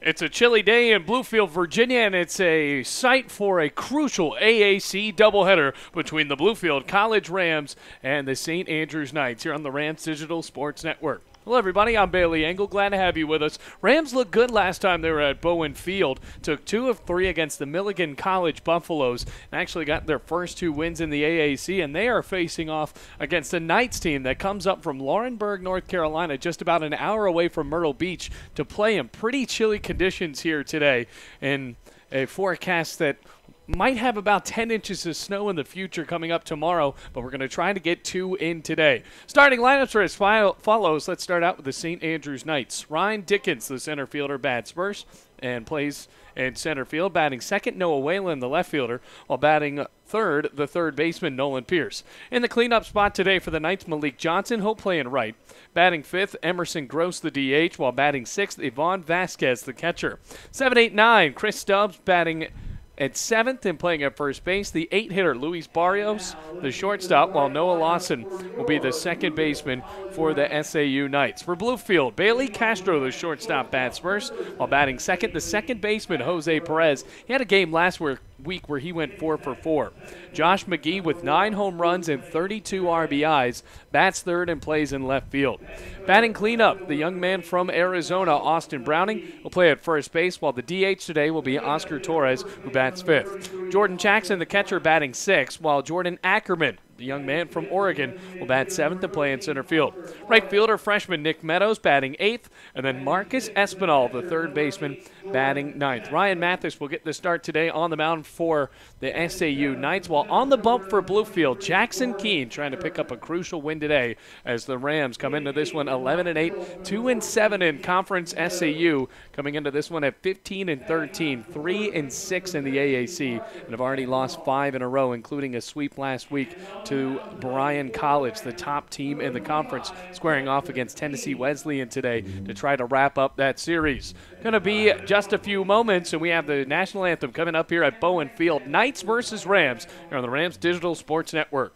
It's a chilly day in Bluefield, Virginia, and it's a site for a crucial AAC doubleheader between the Bluefield College Rams and the St. Andrews Knights here on the Rams Digital Sports Network. Hello, everybody. I'm Bailey Engel. Glad to have you with us. Rams looked good last time they were at Bowen Field. Took 2 of 3 against the Milligan College Buffaloes and actually got their first 2 wins in the AAC, and they are facing off against a Knights team that comes up from Laurinburg, North Carolina, just about an hour away from Myrtle Beach to play in pretty chilly conditions here today, and a forecast that might have about 10 inches of snow in the future coming up tomorrow, but we're going to try to get 2 in today. Starting lineups are as follows. Let's start out with the St. Andrews Knights. Ryan Dickens, the center fielder, bats first and plays in center field. Batting second, Noah Whalen, the left fielder, while batting third, the third baseman, Nolan Pierce. In the cleanup spot today for the Knights, Malik Johnson, he'll play in right. Batting fifth, Emerson Gross, the DH, while batting sixth, Yvonne Vasquez, the catcher. 7, 8, 9, Chris Stubbs batting at seventh and playing at first base, the 8-hitter Luis Barrios, the shortstop, while Noah Lawson will be the second baseman for the SAU Knights. For Bluefield, Bailey Castro, the shortstop, bats first, while batting second, the second baseman Jose Perez. He had a game last week where he went 4 for 4. Josh McGee with 9 home runs and 32 RBIs, bats third and plays in left field. Batting cleanup, the young man from Arizona, Austin Browning, will play at first base, while the DH today will be Oscar Torres, who bats fifth. Jordan Jackson, the catcher, batting sixth, while Jordan Ackerman, the young man from Oregon, will bat seventh and play in center field. Right fielder, freshman Nick Meadows, batting eighth, and then Marcus Espinal, the third baseman, batting ninth. Ryan Mathis will get the start today on the mound for the SAU Knights, while on the bump for Bluefield, Jackson Keane trying to pick up a crucial win today as the Rams come into this one 11-8, 2-7 in conference. SAU coming into this one at 15-13, 3-6 in the AAC, and have already lost 5 in a row, including a sweep last week to Bryan College, the top team in the conference, squaring off against Tennessee Wesleyan today to try to wrap up that series. Going to be just a few moments, and we have the national anthem coming up here at Bowen Field. Knights versus Rams here on the Rams Digital Sports Network.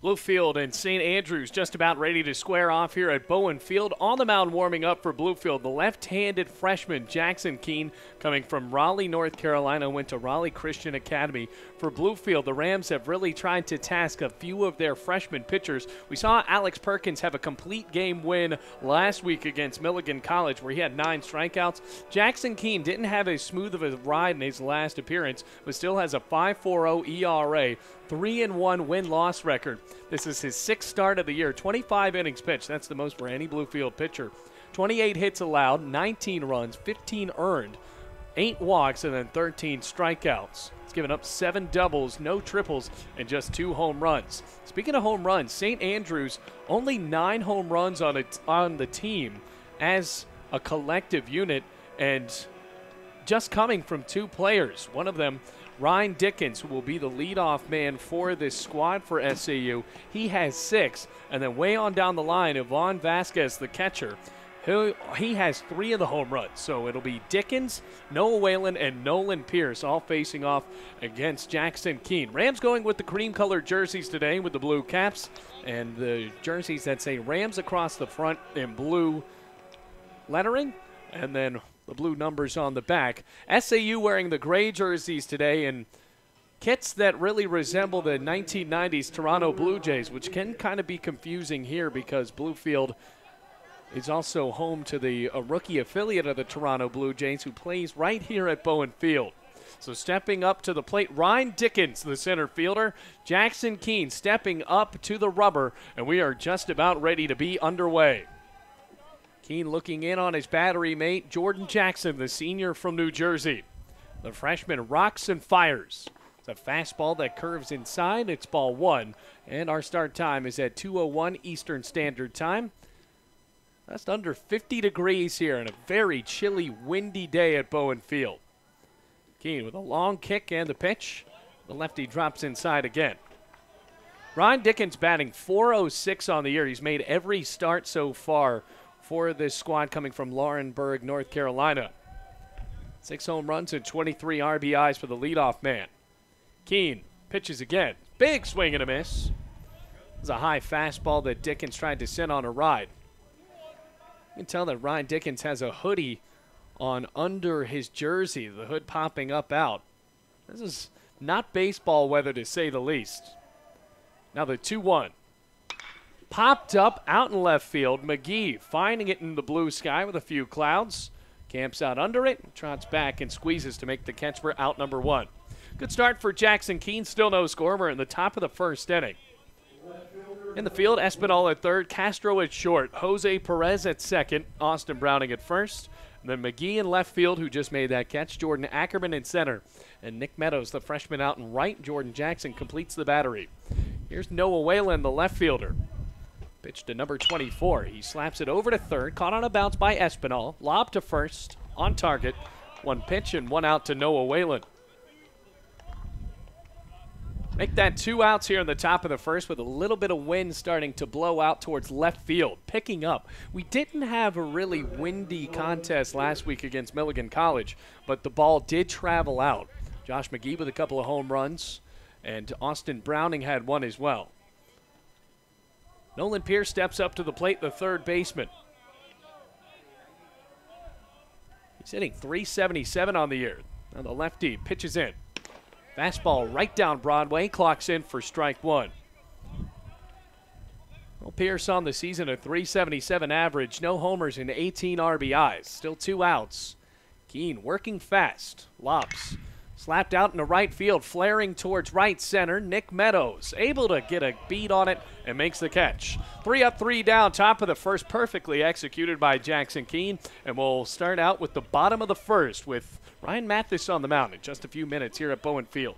Bluefield and St. Andrews just about ready to square off here at Bowen Field. On the mound warming up for Bluefield, the left-handed freshman Jackson Keane, coming from Raleigh, North Carolina, went to Raleigh Christian Academy. For Bluefield, the Rams have really tried to task a few of their freshman pitchers. We saw Alex Perkins have a complete game win last week against Milligan College where he had 9 strikeouts. Jackson Keane didn't have as smooth of a ride in his last appearance, but still has a 5.40 ERA, 3-1 win-loss record. This is his 6th start of the year, 25 innings pitched. That's the most for any Bluefield pitcher. 28 hits allowed, 19 runs, 15 earned, 8 walks, and then 13 strikeouts. He's given up 7 doubles, no triples, and just 2 home runs. Speaking of home runs, St. Andrews only 9 home runs on the team as a collective unit, and just coming from 2 players. One of them, Ryan Dickens, who will be the leadoff man for this squad for SAU. He has 6. And then way on down the line, Yvonne Vasquez, the catcher, he has 3 of the home runs. So it'll be Dickens, Noah Whalen, and Nolan Pierce all facing off against Jackson Keane. Rams going with the cream-colored jerseys today with the blue caps and the jerseys that say Rams across the front in blue lettering, and then the blue numbers on the back. SAU wearing the gray jerseys today and kits that really resemble the 1990s Toronto Blue Jays, which can kind of be confusing here because Bluefield is also home to a rookie affiliate of the Toronto Blue Jays who plays right here at Bowen Field. So stepping up to the plate, Ryan Dickens, the center fielder. Jackson Keane stepping up to the rubber, and we are just about ready to be underway. Keane looking in on his battery mate, Jordan Jackson, the senior from New Jersey. The freshman rocks and fires. It's a fastball that curves inside. It's ball 1, and our start time is at 2:01 Eastern Standard Time. Just under 50 degrees here and a very chilly, windy day at Bowen Field. Keane with a long kick and the pitch. The lefty drops inside again. Ryan Dickens batting .406 on the year. He's made every start so far for this squad coming from Laurinburg, North Carolina. 6 home runs and 23 RBIs for the leadoff man. Keane pitches again. Big swing and a miss. It's a high fastball that Dickens tried to send on a ride. You can tell that Ryan Dickens has a hoodie on under his jersey, the hood popping up out. This is not baseball weather to say the least. Now the 2-1. Popped up out in left field. McGee finding it in the blue sky with a few clouds. Camps out under it, trots back and squeezes to make the catch for out number 1. Good start for Jackson Keane. Still no score. We're in the top of the 1st inning. In the field, Espinal at 3rd, Castro at short, Jose Perez at 2nd, Austin Browning at 1st, and then McGee in left field, who just made that catch, Jordan Ackerman in center, and Nick Meadows, the freshman, out in right. Jordan Jackson completes the battery. Here's Noah Whalen, the left fielder. Pitch to number 24. He slaps it over to 3rd, caught on a bounce by Espinal, lob to 1st, on target. 1 pitch and 1 out to Noah Whalen. Make that 2 outs here in the top of the 1st with a little bit of wind starting to blow out towards left field, picking up. We didn't have a really windy contest last week against Milligan College, but the ball did travel out. Josh McGee with a couple of home runs, and Austin Browning had 1 as well. Nolan Pierce steps up to the plate, the 3rd baseman. He's hitting .377 on the year. Now the lefty pitches in. Fastball right down Broadway, clocks in for strike 1. Well, Pierce on the season, a .377 average, no homers and 18 RBIs. Still 2 outs. Keane working fast. Lobs slapped out into right field, flaring towards right center. Nick Meadows able to get a beat on it and makes the catch. 3 up, 3 down, top of the 1st, perfectly executed by Jackson Keane. And we'll start out with the bottom of the 1st with Ryan Mathis on the mound in just a few minutes here at Bowen Field.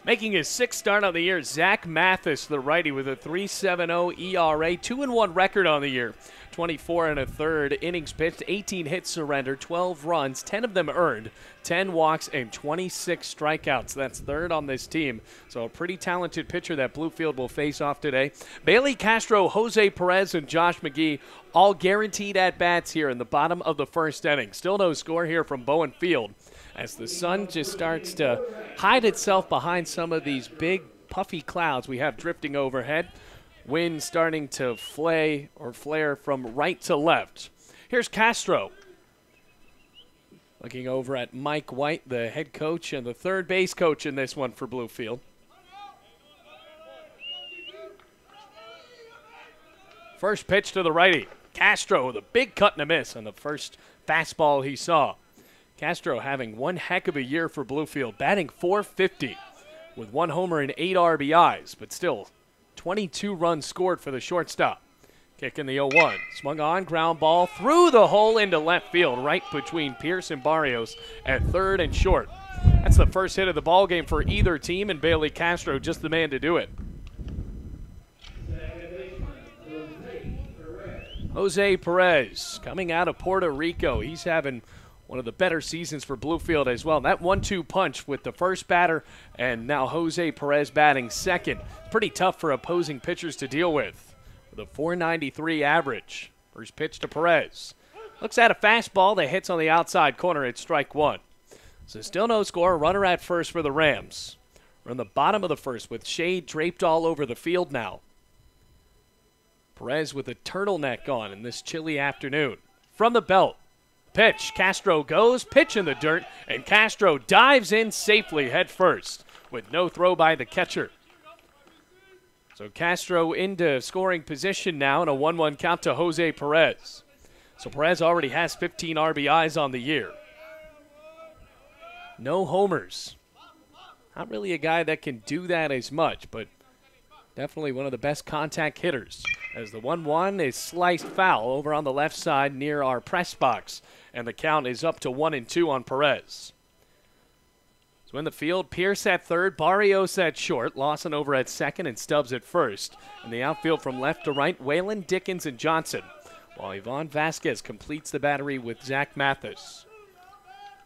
Making his sixth start on the year, Zach Mathis, the righty, with a 3.70 ERA, 2-1 record on the year. 24 and a third innings pitched, 18 hits surrendered, 12 runs, 10 of them earned, 10 walks, and 26 strikeouts. That's third on this team. So a pretty talented pitcher that Bluefield will face off today. Bailey Castro, Jose Perez, and Josh McGee all guaranteed at-bats here in the bottom of the first inning. Still no score here from Bowen Field, as the sun just starts to hide itself behind some of these big puffy clouds we have drifting overhead. Wind starting to flare from right to left. Here's Castro. Looking over at Mike White, the head coach and the third base coach in this one for Bluefield. First pitch to the righty. Castro with a big cut and a miss on the first fastball he saw. Castro having one heck of a year for Bluefield, batting .450 with 1 homer and 8 RBIs, but still 22 runs scored for the shortstop. Kick in the 0-1. Swung on, ground ball through the hole into left field, right between Pierce and Barrios at third and short. That's the first hit of the ball game for either team, and Bailey Castro just the man to do it. Jose Perez coming out of Puerto Rico. He's having one of the better seasons for Bluefield as well. That 1-2 punch with the first batter, and now Jose Perez batting second. Pretty tough for opposing pitchers to deal with a .493 average. First pitch to Perez. Looks at a fastball that hits on the outside corner. It's strike one. So still no score. Runner at first for the Rams. We're in the bottom of the first with shade draped all over the field now. Perez with a turtleneck on in this chilly afternoon. From the belt. Pitch. Castro goes. Pitch in the dirt. And Castro dives in safely head first with no throw by the catcher. So Castro into scoring position now and a 1-1 count to Jose Perez. So Perez already has 15 RBIs on the year. No homers. Not really a guy that can do that as much, but definitely one of the best contact hitters. As the 1-1 is sliced foul over on the left side near our press box. And the count is up to 1-2 on Perez. So in the field, Pierce at third, Barrios at short, Lawson over at second, and Stubbs at first. In the outfield from left to right, Whalen, Dickens, and Johnson. While Ivan Vasquez completes the battery with Zach Mathis.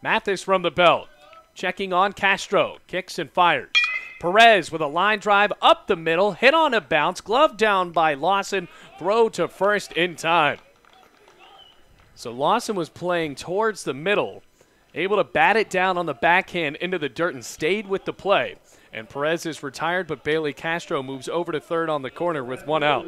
Mathis from the belt. Checking on Castro. Kicks and fires. Perez with a line drive up the middle. Hit on a bounce. Glove down by Lawson. Throw to first in time. So Lawson was playing towards the middle. Able to bat it down on the backhand into the dirt and stayed with the play. And Perez is retired, but Bailey Castro moves over to third on the corner with 1 out.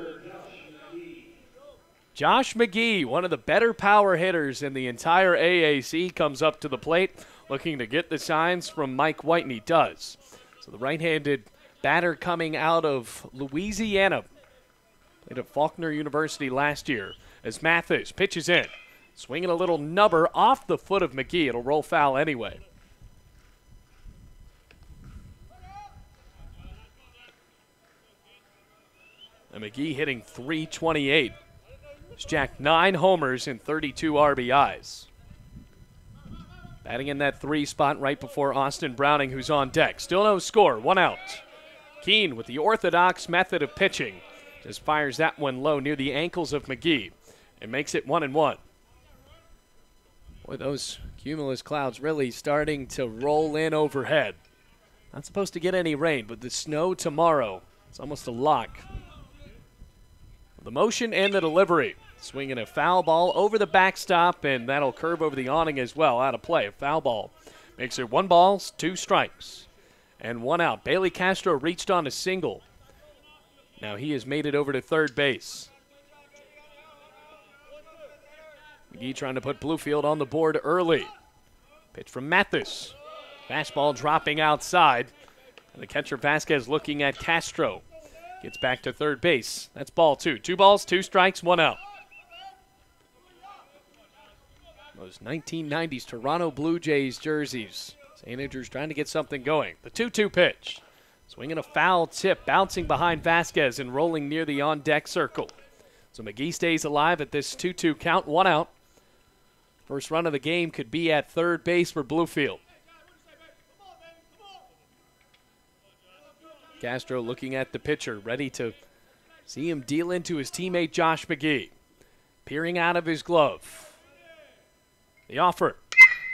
Josh McGee, one of the better power hitters in the entire AAC, comes up to the plate looking to get the signs from Mike White, and he does. So the right-handed batter coming out of Louisiana. Played at Faulkner University last year as Mathis pitches in. Swinging a little nubber off the foot of McGee. It'll roll foul anyway. And McGee hitting .328. He's jacked 9 homers and 32 RBIs. Batting in that 3 spot right before Austin Browning, who's on deck. Still no score, 1 out. Keane with the orthodox method of pitching. Just fires that one low near the ankles of McGee and makes it 1-1. Boy, those cumulus clouds really starting to roll in overhead. Not supposed to get any rain, but the snow tomorrow, it's almost a lock. The motion and the delivery. Swinging a foul ball over the backstop, and that'll curve over the awning as well. Out of play. A foul ball makes it 1 ball, 2 strikes, and 1 out. Bailey Castro reached on a single. Now he has made it over to third base. McGee trying to put Bluefield on the board early. Pitch from Mathis. Fastball dropping outside. And the catcher Vasquez looking at Castro. Gets back to third base. That's ball 2. 2 balls, 2 strikes, 1 out. Those 1990s Toronto Blue Jays jerseys. St. Andrews trying to get something going. The 2-2 pitch. Swinging a foul tip, bouncing behind Vasquez and rolling near the on-deck circle. So McGee stays alive at this 2-2 count, 1 out. First run of the game could be at third base for Bluefield. Castro looking at the pitcher, ready to see him deal into his teammate Josh McGee. Peering out of his glove. The offer.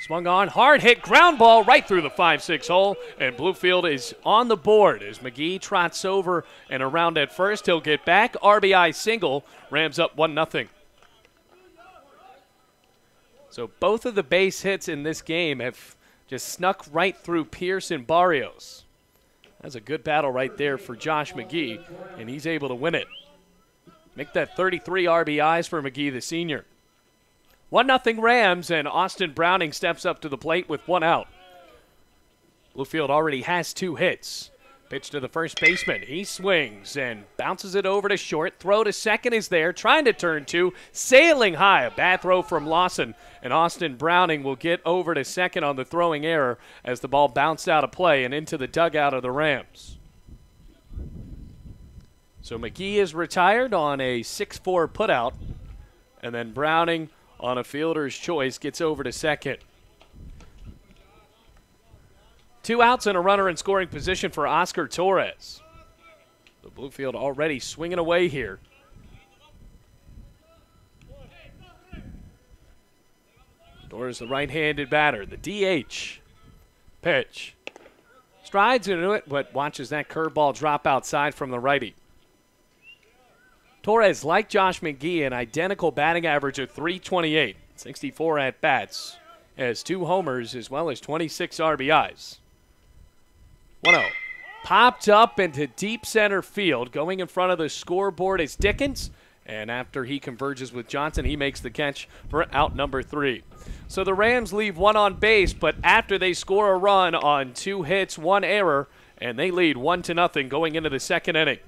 Swung on, hard hit, ground ball right through the 5-6 hole, and Bluefield is on the board as McGee trots over and around at first. He'll get back, RBI single, Rams up 1-0. So both of the base hits in this game have just snuck right through Pierce and Barrios. That's a good battle right there for Josh McGee, and he's able to win it. Make that 33 RBIs for McGee, the senior. 1-0 Rams, and Austin Browning steps up to the plate with one out. Bluefield already has 2 hits. Pitch to the first baseman. He swings and bounces it over to short. Throw to second is there, trying to turn 2. Sailing high, a bad throw from Lawson. And Austin Browning will get over to second on the throwing error as the ball bounced out of play and into the dugout of the Rams. So McGee is retired on a 6-4 putout. And then Browning on a fielder's choice gets over to second. 2 outs and a runner in scoring position for Oscar Torres. The Bluefield already swinging away here. Torres, the right-handed batter, the DH. Pitch. Strides into it, but watches that curveball drop outside from the righty. Torres, like Josh McGee, an identical batting average of .328, 64 at-bats, has 2 homers as well as 26 RBIs. 1-0. Popped up into deep center field. Going in front of the scoreboard is Dickens. And after he converges with Johnson, he makes the catch for out number 3. So the Rams leave 1 on base, but after they score a run on 2 hits, 1 error, and they lead 1-0 going into the second inning.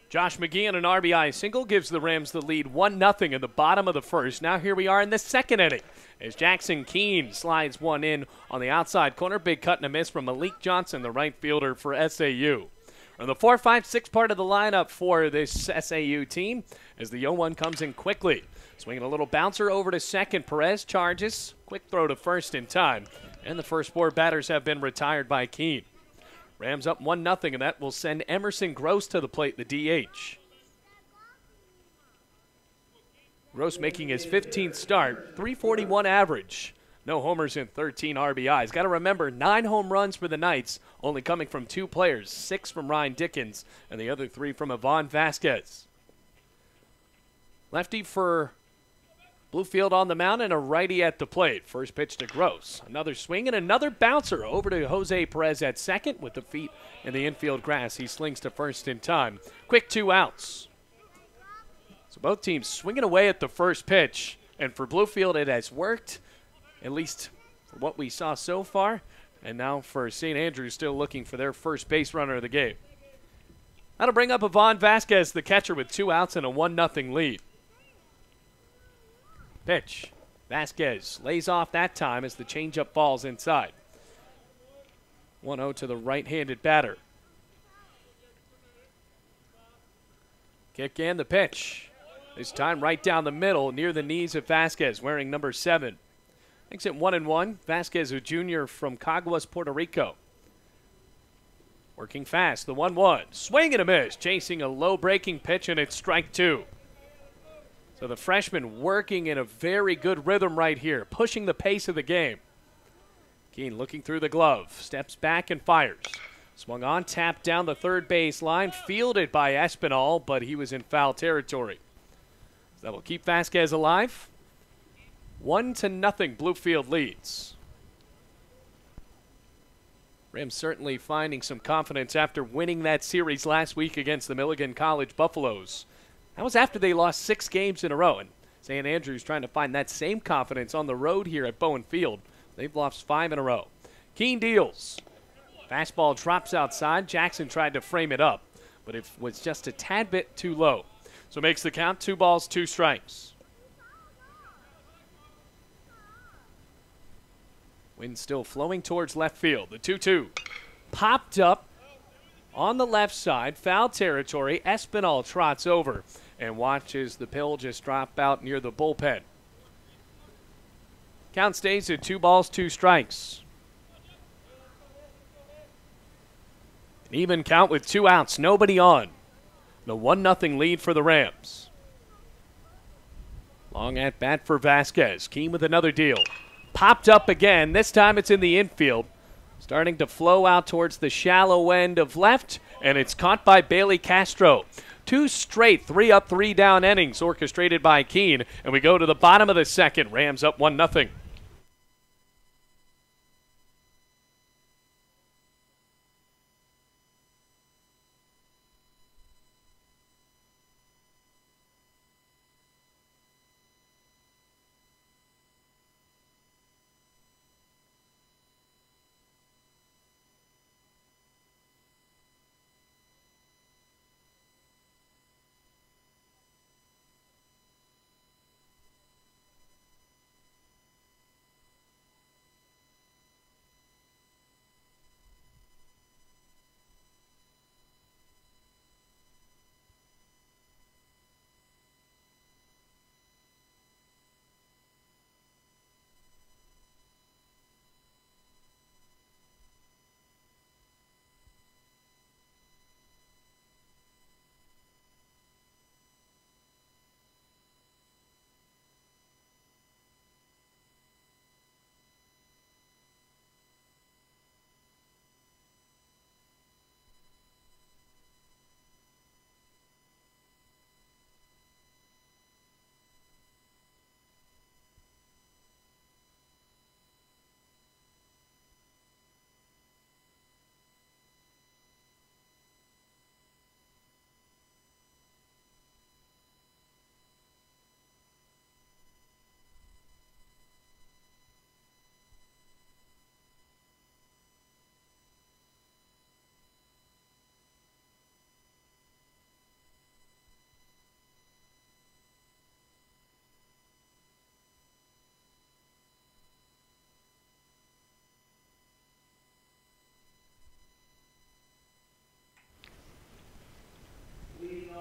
Josh McGee on an RBI single gives the Rams the lead 1-0 in the bottom of the first. Now here we are in the second inning as Jackson Keane slides one in on the outside corner. Big cut and a miss from Malik Johnson, the right fielder for SAU. On the 4-5-6 part of the lineup for this SAU team as the 0-1 comes in quickly. Swinging a little bouncer over to second. Perez charges. Quick throw to first in time. And the first 4 batters have been retired by Keane. Rams up 1-0, and that will send Emerson Gross to the plate, the DH. Gross making his 15th start, .341 average. No homers and 13 RBIs. Got to remember, 9 home runs for the Knights, only coming from 2 players, 6 from Ryan Dickens, and the other 3 from Ivan Vasquez. Lefty for Bluefield on the mound and a righty at the plate. First pitch to Gross. Another swing and another bouncer over to Jose Perez at second with the feet in the infield grass. He slings to first in time. Quick 2 outs. So both teams swinging away at the first pitch. And for Bluefield, it has worked, at least for what we saw so far. And now for St. Andrews, still looking for their first base runner of the game. That'll bring up Ivan Vasquez, the catcher, with 2 outs and a 1-0 lead. Pitch. Vasquez lays off that time as the changeup falls inside. 1-0 to the right-handed batter. Kick and the pitch. This time right down the middle near the knees of Vasquez, wearing number 7. Makes it 1-1. Vasquez, a junior from Caguas, Puerto Rico. Working fast, the 1-1. Swing and a miss, chasing a low breaking pitch, and it's strike 2. So the freshman working in a very good rhythm right here, pushing the pace of the game. Keane looking through the glove, steps back and fires. Swung on, tapped down the third base line, fielded by Espinal, but he was in foul territory. So that will keep Vasquez alive. 1-0, Bluefield leads. Rams certainly finding some confidence after winning that series last week against the Milligan College Buffaloes. That was after they lost 6 games in a row, and St. Andrews trying to find that same confidence on the road here at Bowen Field. They've lost 5 in a row. Keane deals. Fastball drops outside. Jackson tried to frame it up, but it was just a tad bit too low. So makes the count 2 balls, 2 strikes. Wind still flowing towards left field. The 2-2 popped up on the left side, foul territory. Espinal trots over and watches the pill just drop out near the bullpen. Count stays at 2 balls, 2 strikes. An even count with 2 outs, nobody on. The 1-0 lead for the Rams. Long at bat for Vasquez. Keane with another deal. Popped up again. This time it's in the infield. Starting to flow out towards the shallow end of left, and it's caught by Bailey Castro. 2 straight 3-up, 3-down innings orchestrated by Keane, and we go to the bottom of the second. Rams up 1-0.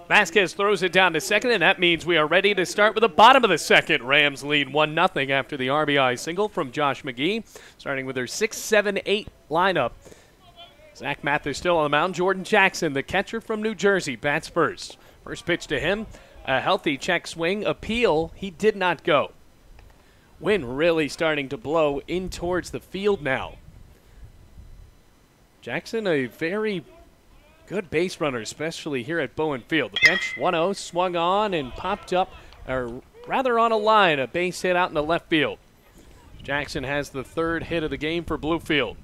Vasquez throws it down to second, and that means we are ready to start with the bottom of the second. Rams lead 1-0 after the RBI single from Josh McGee, starting with their 6-7-8 lineup. Zach Mathers still on the mound. Jordan Jackson, the catcher from New Jersey, bats first. First pitch to him, a healthy check swing. Appeal, he did not go. Wind really starting to blow in towards the field now. Jackson, a very good base runner, especially here at Bowen Field. The pitch, 1-0, swung on and popped up, or rather on a line, a base hit out in the left field. Jackson has the 3rd hit of the game for Bluefield.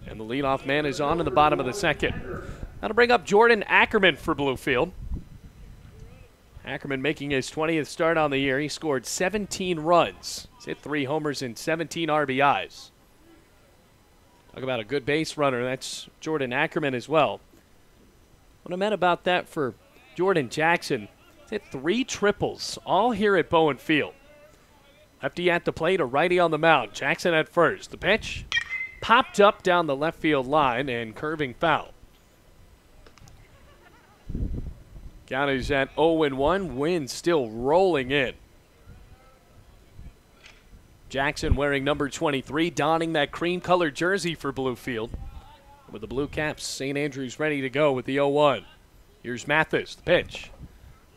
And the leadoff man is on in the bottom of the second. That'll bring up Jordan Ackerman for Bluefield. Ackerman making his 20th start on the year. He scored 17 runs. He's hit 3 homers and 17 RBIs. Talk about a good base runner. That's Jordan Ackerman as well. What I meant about that for Jordan Jackson, he's hit 3 triples, all here at Bowen Field. Lefty at the plate, a righty on the mound. Jackson at first. The pitch popped up down the left field line and curving foul. Count is at 0-1. Wind still rolling in. Jackson wearing number 23, donning that cream-colored jersey for Bluefield. With the blue caps, St. Andrews ready to go with the 0-1. Here's Mathis, the pitch.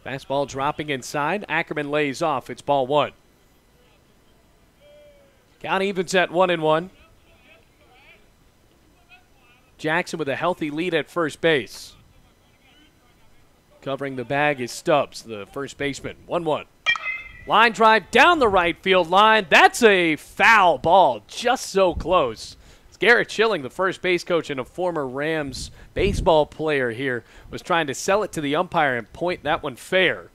Fastball dropping inside. Ackerman lays off. It's ball 1. Count evens at 1-1. Jackson with a healthy lead at first base. Covering the bag is Stubbs, the first baseman. 1-1. Line drive down the right field line. That's a foul ball, just so close. It's Garrett Schilling, the first base coach and a former Rams baseball player here, was trying to sell it to the umpire and point that one fair.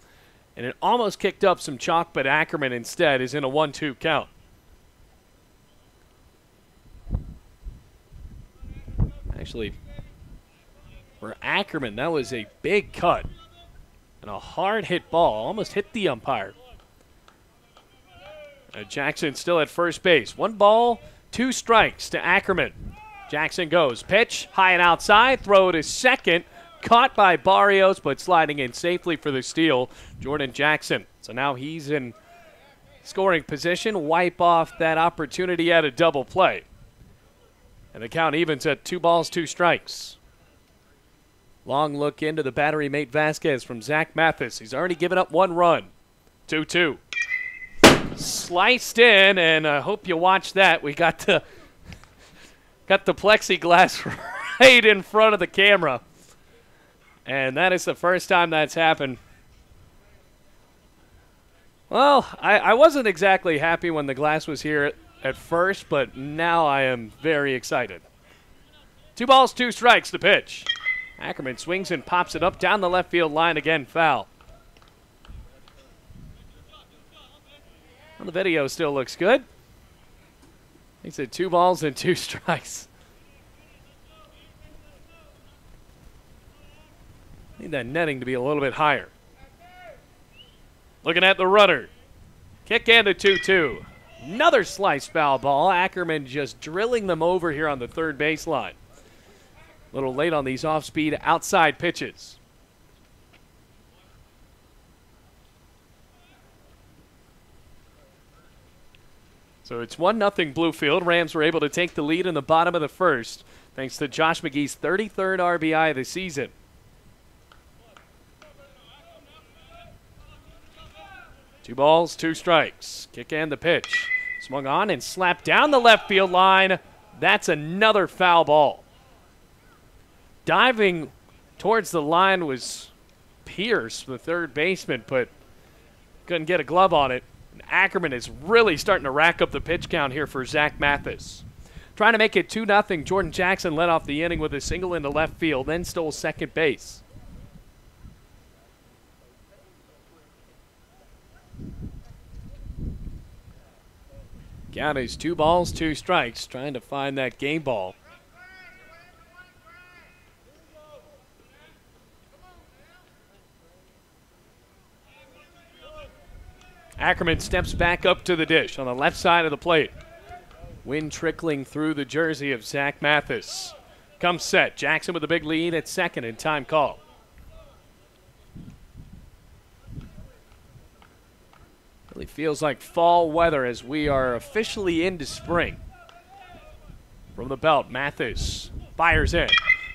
And it almost kicked up some chalk, but Ackerman instead is in a 1-2 count. Actually, for Ackerman, that was a big cut and a hard hit ball. Almost hit the umpire. Jackson still at first base. 1 ball, 2 strikes to Ackerman. Jackson goes. Pitch, high and outside. Throw to second. Caught by Barrios, but sliding in safely for the steal, Jordan Jackson. So now he's in scoring position. Wipe off that opportunity at a double play. And the count evens at 2 balls, 2 strikes. Long look into the battery mate Vasquez from Zach Mathis. He's already given up 1 run. 2-2. Sliced in, and I hope you watch that. We got the plexiglass right in front of the camera. And that is the first time that's happened. Well, I wasn't exactly happy when the glass was here at first, but now I am very excited. 2 balls, 2 strikes, the pitch. Ackerman swings and pops it up down the left field line again, foul. Well, the video still looks good. He said 2 balls and 2 strikes. Need that netting to be a little bit higher. Looking at the runner. Kick and a 2-2. Another slice foul ball. Ackerman just drilling them over here on the third baseline. A little late on these off-speed outside pitches. So it's 1-0 Bluefield. Rams were able to take the lead in the bottom of the first thanks to Josh McGee's 33rd RBI of the season. Two balls, 2 strikes. Kick and the pitch. Swung on and slapped down the left field line. That's another foul ball. Diving towards the line was Pierce, the third baseman, but couldn't get a glove on it. And Ackerman is really starting to rack up the pitch count here for Zach Mathis. Trying to make it 2-0. Jordan Jackson led off the inning with a single into left field, then stole second base. Count is 2 balls, 2 strikes, trying to find that game ball. Ackerman steps back up to the dish on the left side of the plate. Wind trickling through the jersey of Zach Mathis. Comes set. Jackson with a big lead at second and time call. Really feels like fall weather as we are officially into spring. From the belt, Mathis fires in.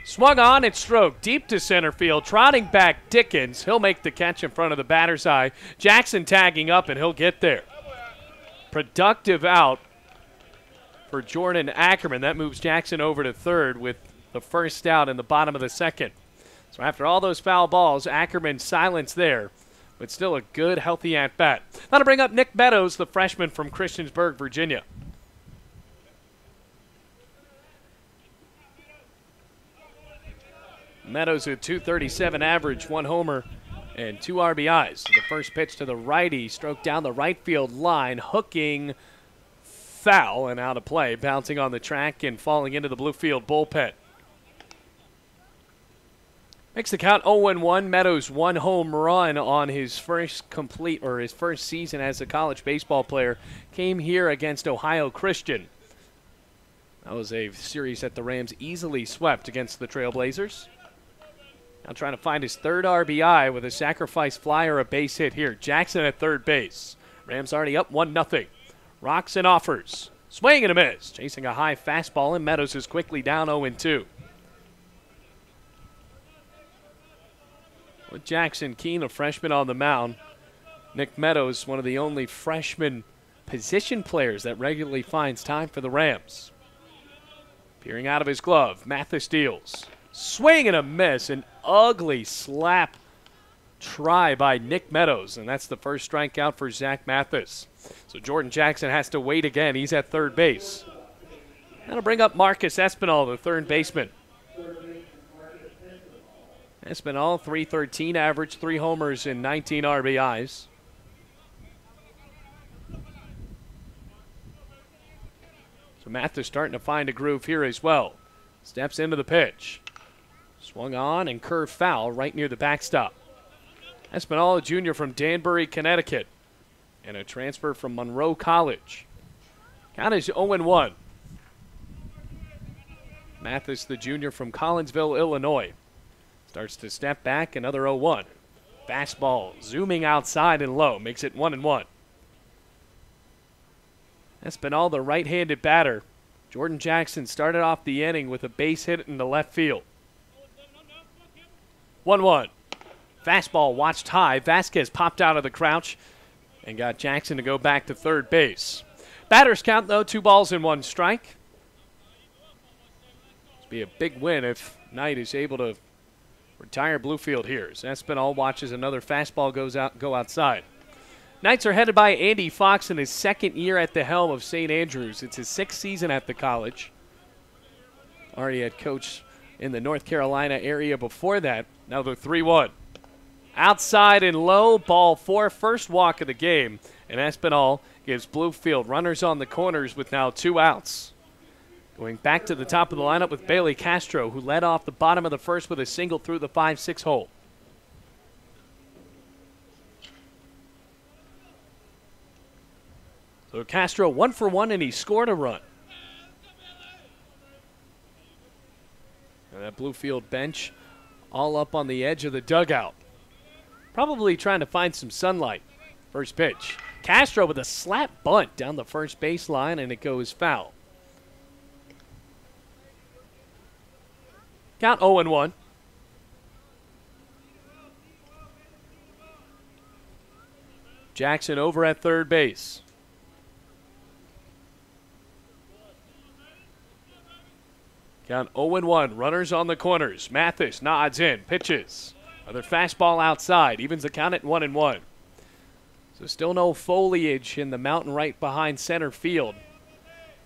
Swung on and stroked deep to center field. Trotting back Dickens. He'll make the catch in front of the batter's eye. Jackson tagging up and he'll get there. Productive out for Jordan Ackerman. That moves Jackson over to third with the first out in the bottom of the second. So after all those foul balls, Ackerman silence there, but still a good, healthy at-bat. Now to bring up Nick Meadows, the freshman from Christiansburg, Virginia. Meadows with .237 average, 1 homer, and 2 RBIs. The first pitch to the righty, stroked down the right field line, hooking foul and out of play, bouncing on the track and falling into the Bluefield bullpen. Makes the count 0-1. Meadows 1 home run on his first season as a college baseball player. Came here against Ohio Christian. That was a series that the Rams easily swept against the Trailblazers. Now trying to find his third RBI with a sacrifice fly or a base hit here. Jackson at third base. Rams already up 1-0. Rocks and offers. Swing and a miss. Chasing a high fastball, and Meadows is quickly down 0-2. With Jackson Keane, a freshman on the mound, Nick Meadows, one of the only freshman position players that regularly finds time for the Rams. Peering out of his glove, Mathis deals. Swing and a miss, an ugly slap try by Nick Meadows, and that's the first strikeout for Zach Mathis. So Jordan Jackson has to wait again. He's at third base. That'll bring up Marcus Espinal, the third baseman. Espinal, .313 average, 3 homers and 19 RBIs. So Mathis starting to find a groove here as well. Steps into the pitch. Swung on and curved foul right near the backstop. Espinal, a junior from Danbury, Connecticut, and a transfer from Monroe College. Count is 0-1. Mathis, the junior from Collinsville, Illinois. Starts to step back, another 0-1. Fastball zooming outside and low, makes it 1-1. Espinal, the right-handed batter. Jordan Jackson started off the inning with a base hit in the left field. 1-1. Fastball watched high. Vasquez popped out of the crouch and got Jackson to go back to third base. Batters count, though, 2 balls and 1 strike. This will be a big win if Knight is able to retire Bluefield here. As Espinal watches another fastball go outside. Knights are headed by Andy Fox in his second year at the helm of St. Andrews. It's his 6th season at the college. Already had coached in the North Carolina area before that. Now they're 3-1. Outside and low, ball 4, first walk of the game. And Espinal gives Bluefield runners on the corners with now 2 outs. Going back to the top of the lineup with Bailey Castro, who led off the bottom of the first with a single through the 5-6 hole. So Castro 1 for 1, and he scored a run. And that Bluefield bench all up on the edge of the dugout. Probably trying to find some sunlight. First pitch. Castro with a slap bunt down the first baseline, and it goes foul. Count 0-1. Jackson over at third base. Count 0-1. Runners on the corners. Mathis nods in. Pitches. Another fastball outside. Evens the count at 1-1. So still no foliage in the mountain right behind center field.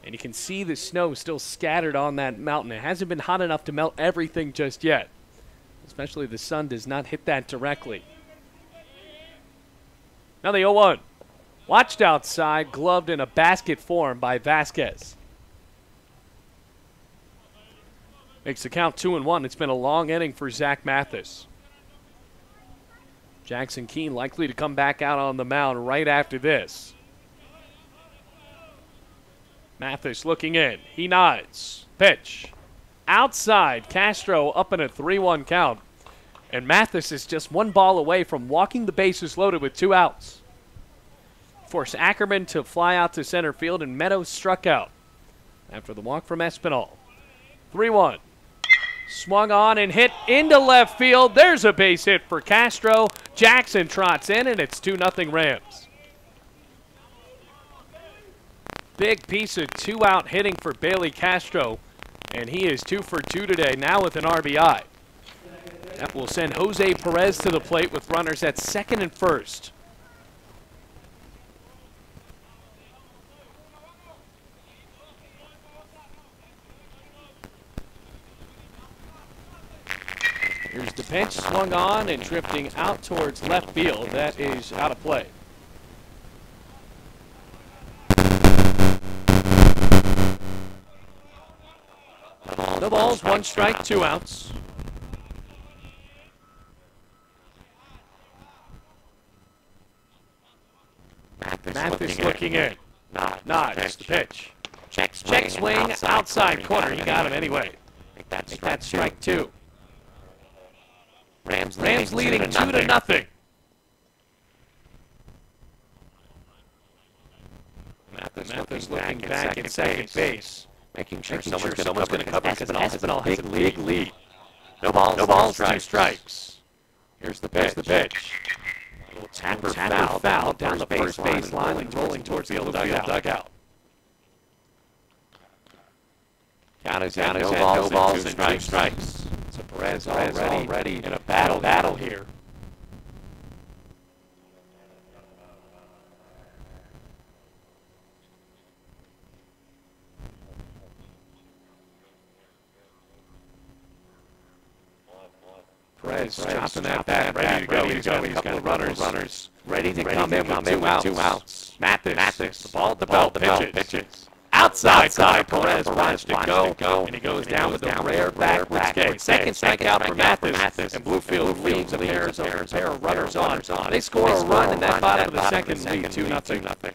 And you can see the snow still scattered on that mountain. It hasn't been hot enough to melt everything just yet. Especially the sun does not hit that directly. Now the 0-1. Watched outside, gloved in a basket form by Vasquez. Makes the count 2-1. It's been a long inning for Zach Mathis. Jackson Keane likely to come back out on the mound right after this. Mathis looking in. He nods. Pitch. Outside. Castro up in a 3-1 count. And Mathis is just 1 ball away from walking the bases loaded with 2 outs. Forced Ackerman to fly out to center field, and Meadows struck out after the walk from Espinal. 3-1. Swung on and hit into left field. There's a base hit for Castro. Jackson trots in, and it's 2-0 Rams. Big piece of 2-out hitting for Bailey Castro, and he is 2 for 2 today, now with an RBI. That will send Jose Perez to the plate with runners at second and first. Here's the pitch, swung on and drifting out towards left field. That is out of play. No balls, 1 strike, 2 outs. Mathis looking in. Nods the pitch. Check swing, outside corner. He got him anyway. Make that strike 2. Rams leading 2-0. Mathis looking back at second base. Making sure someone's going to cover because Espinal has a big lead. No balls, 2 strikes. Here's the pitch. Little tapper foul down the first baseline, rolling towards the dugout. Count is no balls and 2 strikes. So Perez already in a battle here. Perez chopping that bat, ready to go. He's got a couple of runners ready to come in with 2 outs. Mathis, the ball at the belt, pitches. Outside, Perez wants to go, and he goes down with a rare backwards kick. Second strikeout for Mathis, and Bluefield leads a pair of runners on. They score a run, and that bottom of the second lead 2-0.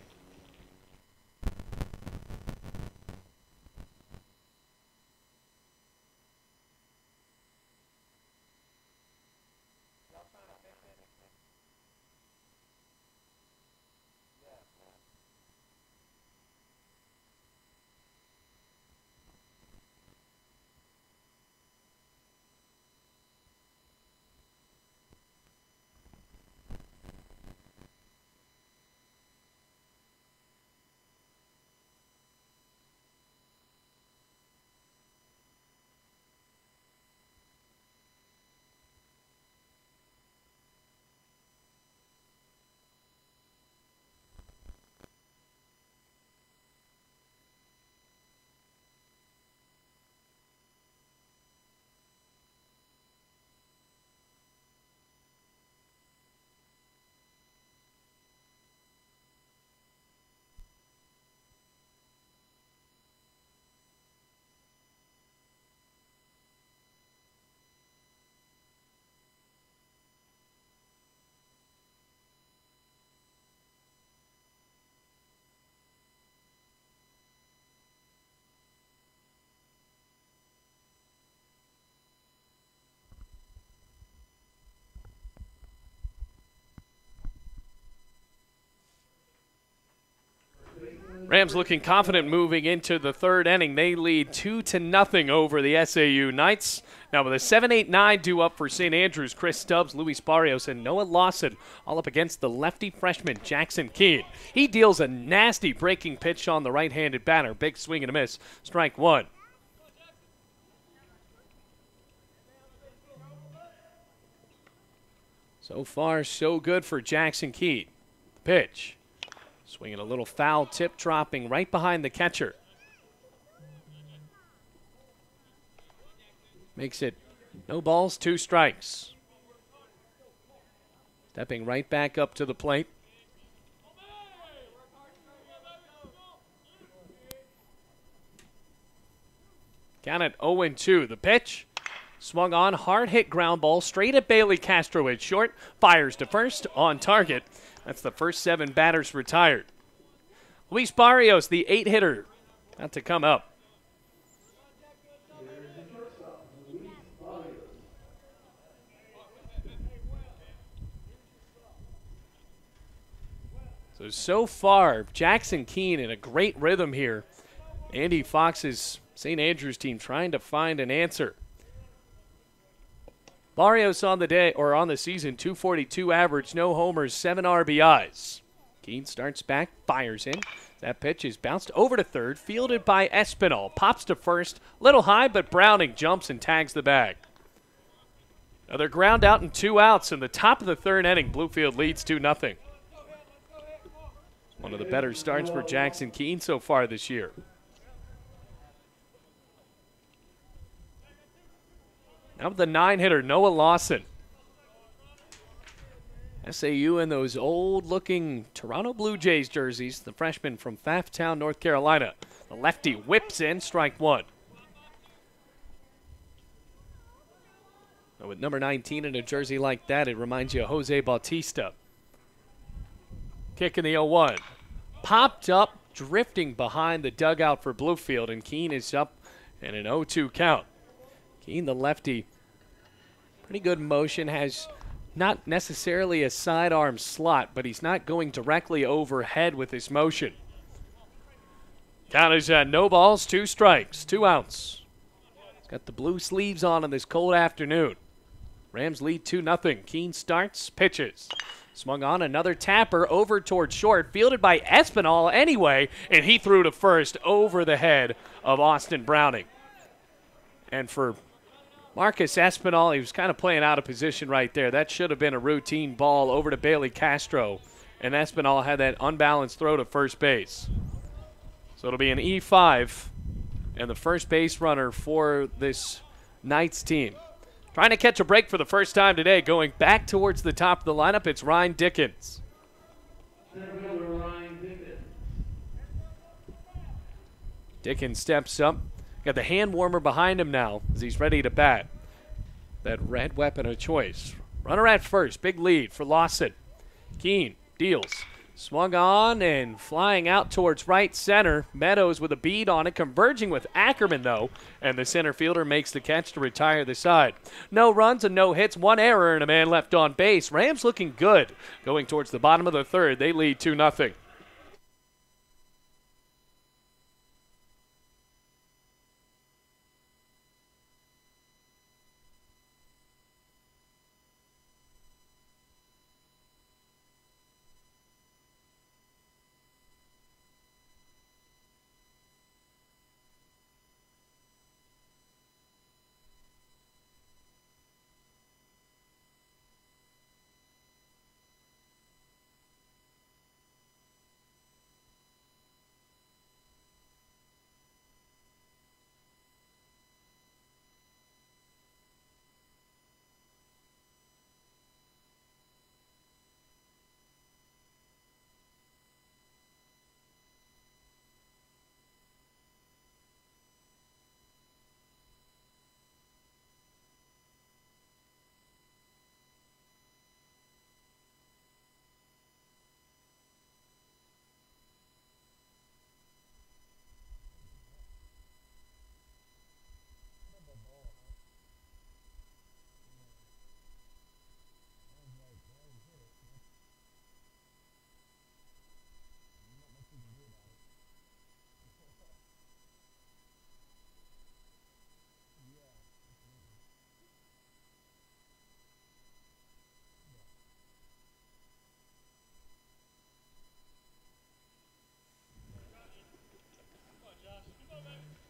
Rams looking confident moving into the 3rd inning. They lead 2-0 over the SAU Knights. Now with a 7-8-9 due up for St. Andrews, Chris Stubbs, Luis Barrios, and Noah Lawson all up against the lefty freshman Jackson Keane. He deals a nasty breaking pitch on the right-handed batter. Big swing and a miss. Strike 1. So far, so good for Jackson Keane. The pitch. Swinging a little foul tip, dropping right behind the catcher. Makes it no balls, 2 strikes. Stepping right back up to the plate. Count at 0-2. The pitch. Swung on, hard hit ground ball straight at Bailey Castro at short. Fires to first, on target. That's the first 7 batters retired. Luis Barrios, the 8-hitter, about to come up. So far, Jackson Keane in a great rhythm here. Andy Fox's St. Andrews team trying to find an answer. Barrios on the day, or on the season, 242 average, no homers, 7 RBIs. Keane starts back, fires in. That pitch is bounced over to third, fielded by Espinal. Pops to first, little high, but Browning jumps and tags the bag. Another ground out and 2 outs in the top of the 3rd inning. Bluefield leads 2-0. One of the better starts for Jackson Keane so far this year. Now with the 9-hitter, Noah Lawson. SAU in those old-looking Toronto Blue Jays jerseys, the freshman from Pfafftown, North Carolina. The lefty whips in, strike 1. With number 19 in a jersey like that, it reminds you of Jose Bautista. Kick in the 0-1. Popped up, drifting behind the dugout for Bluefield, and Keane is up in an 0-2 count. Keane, the lefty, pretty good motion, has not necessarily a sidearm slot, but he's not going directly overhead with his motion. Count is at no balls, 2 strikes, 2 outs. He's got the blue sleeves on this cold afternoon. Rams lead 2-0. Keane starts, pitches. Swung on, another tapper over towards short, fielded by Espinal anyway, and he threw to first over the head of Austin Browning. And for Marcus Espinal, he was kind of playing out of position right there. That should have been a routine ball over to Bailey Castro, and Espinal had that unbalanced throw to first base. So it'll be an E5, and the first base runner for this Knights team. Trying to catch a break for the first time today, going back towards the top of the lineup, it's Ryan Dickens. Dickens steps up. Got the hand warmer behind him now as he's ready to bat. That red weapon of choice. Runner at first, big lead for Lawson. Keane deals. Swung on and flying out towards right center. Meadows with a bead on it, converging with Ackerman, though, and the center fielder makes the catch to retire the side. No runs and no hits, 1 error, and a man left on base. Rams looking good. Going towards the bottom of the third, they lead 2-0.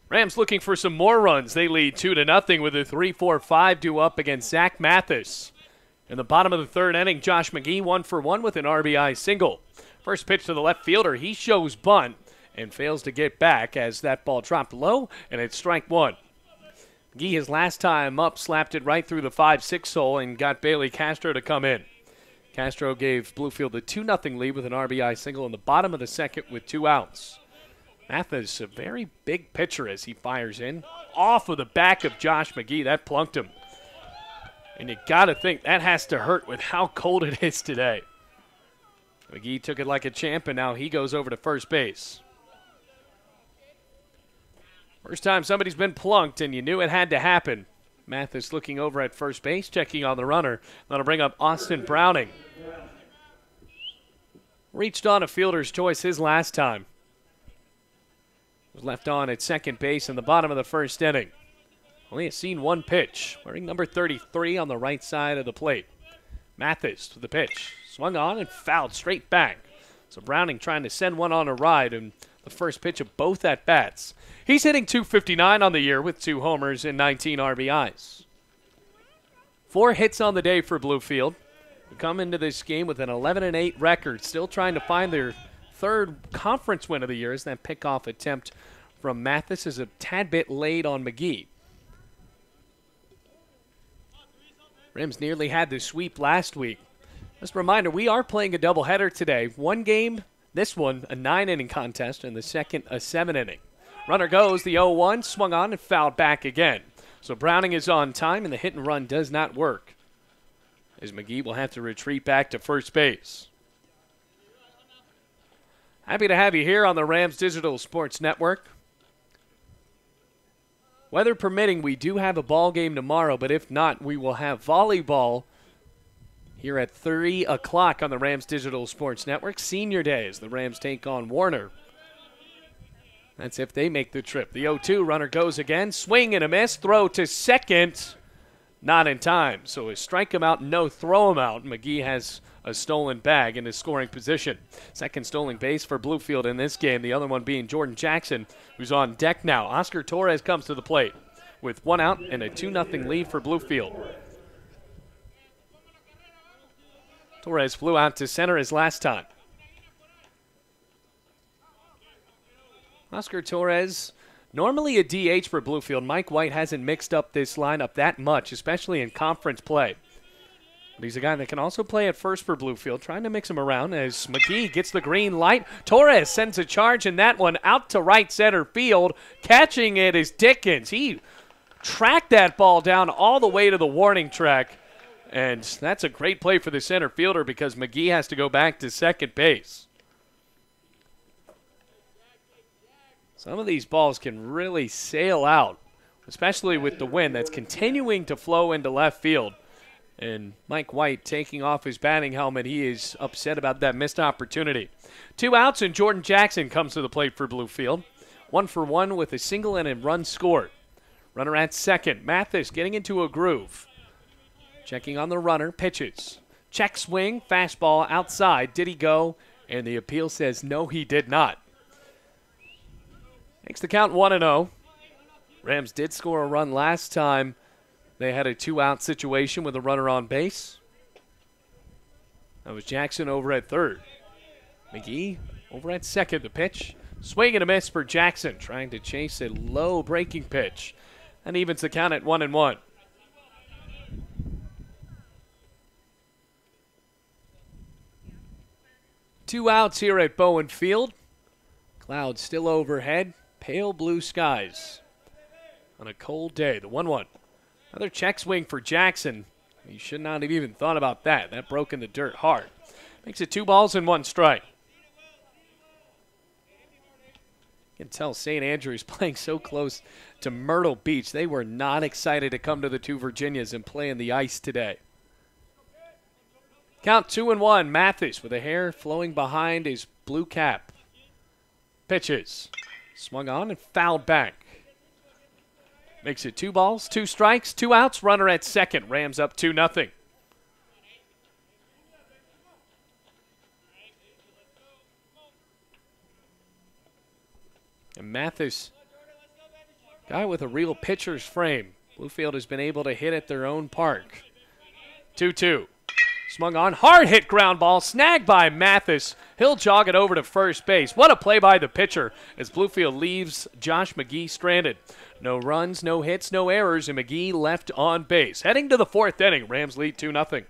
Rams looking for some more runs. They lead 2-0 with a 3-4-5 due up against Zach Mathis. In the bottom of the third inning, Josh McGee 1 for 1 with an RBI single. First pitch to the left fielder. He shows bunt and fails to get back as that ball dropped low, and it's strike 1. McGee, his last time up, slapped it right through the 5-6 hole and got Bailey Castro to come in. Castro gave Bluefield a 2-0 lead with an RBI single in the bottom of the second with 2 outs. Mathis, a very big pitcher as he fires in. Off of the back of Josh McGee. That plunked him. And you got to think that has to hurt with how cold it is today. McGee took it like a champ, and now he goes over to first base. First time somebody's been plunked, and you knew it had to happen. Mathis looking over at first base, checking on the runner. That'll bring up Austin Browning. Reached on a fielder's choice his last time. Was left on at second base in the bottom of the first inning. Only has seen 1 pitch. Wearing number 33 on the right side of the plate. Mathis to the pitch. Swung on and fouled straight back. So Browning trying to send one on a ride in the first pitch of both at-bats. He's hitting .259 on the year with 2 homers and 19 RBIs. 4 hits on the day for Bluefield. They come into this game with an 11-8 record, still trying to find their 3rd conference win of the year as that pickoff attempt from Mathis is a tad bit late on McGee. Rams nearly had the sweep last week. Just a reminder, we are playing a doubleheader today. 1 game, this one, a 9-inning contest, and the second, a 7-inning. Runner goes, the 0-1, swung on and fouled back again. So Browning is on time, and the hit and run does not work, as McGee will have to retreat back to first base. Happy to have you here on the Rams Digital Sports Network. Weather permitting, we do have a ball game tomorrow, but if not, we will have volleyball here at 3 o'clock on the Rams Digital Sports Network. Senior Day as the Rams take on Warner. That's if they make the trip. The 0-2 runner goes again. Swing and a miss. Throw to second. Not in time. So a strike him out, no throw him out. McGee has a stolen bag in his scoring position. Second stolen base for Bluefield in this game. The other one being Jordan Jackson, who's on deck now. Oscar Torres comes to the plate with 1 out and a 2-0 lead for Bluefield. Torres flew out to center his last time. Oscar Torres, normally a DH for Bluefield. Mike White hasn't mixed up this lineup that much, especially in conference play. But he's a guy that can also play at first for Bluefield, trying to mix him around as McGee gets the green light. Torres sends a charge in that one out to right center field. Catching it is Dickens. He tracked that ball down all the way to the warning track. And that's a great play for the center fielder because McGee has to go back to second base. Some of these balls can really sail out, especially with the wind that's continuing to flow into left field. And Mike White taking off his batting helmet, he is upset about that missed opportunity. 2 outs, and Jordan Jackson comes to the plate for Bluefield. 1 for 1 with a single and a run scored. Runner at second. Mathis getting into a groove. Checking on the runner, pitches. Check swing, fastball outside. Did he go? And the appeal says no, he did not. Makes the count 1-0. Rams did score a run last time. They had a 2-out situation with a runner on base. That was Jackson over at third. McGee over at second. The pitch. Swing and a miss for Jackson, trying to chase a low breaking pitch. And evens the count at 1-1. Two outs here at Bowen Field. Clouds still overhead. Pale blue skies on a cold day. The 1-1. Another check swing for Jackson. He should not have even thought about that. That broke in the dirt hard. Makes it 2 balls and 1 strike. You can tell St. Andrews playing so close to Myrtle Beach. They were not excited to come to the 2 Virginias and play in the ice today. Count 2-1. Mathis with the hair flowing behind his blue cap. Pitches. Swung on and fouled back. Makes it 2 balls, 2 strikes, 2 outs. Runner at second. Rams up 2-0. And Mathis, guy with a real pitcher's frame. Bluefield has been able to hit at their own park. 2-2. Swung on, hard hit ground ball, snagged by Mathis. He'll jog it over to first base. What a play by the pitcher as Bluefield leaves Josh McGee stranded. No runs, no hits, no errors, and McGee left on base. Heading to the 4th inning, Rams lead 2-0.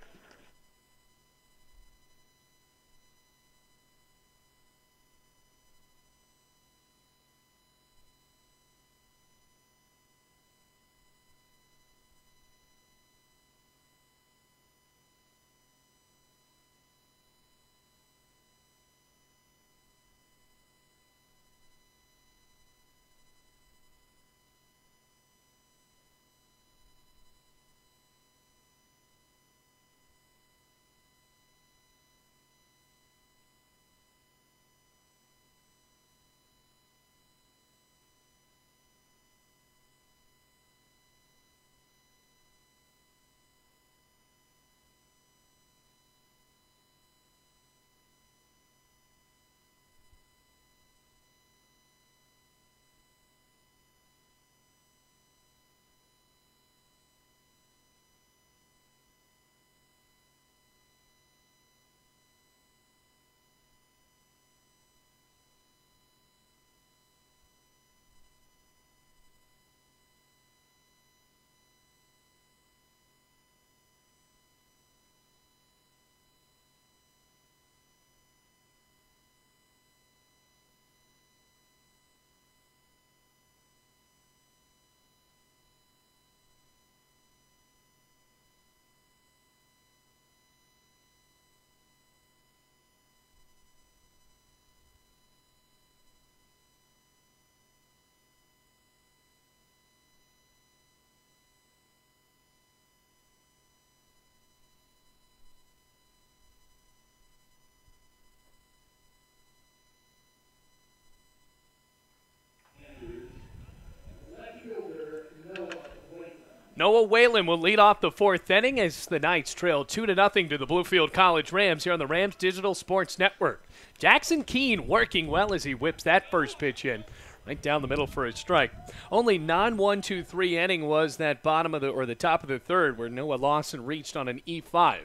Noah Whalen will lead off the fourth inning as the Knights trail 2-0 to the Bluefield College Rams here on the Rams Digital Sports Network. Jackson Keane working well as he whips that first pitch in. Right down the middle for a strike. Only non-1-2-3 inning was that bottom of the top of the third where Noah Lawson reached on an E5.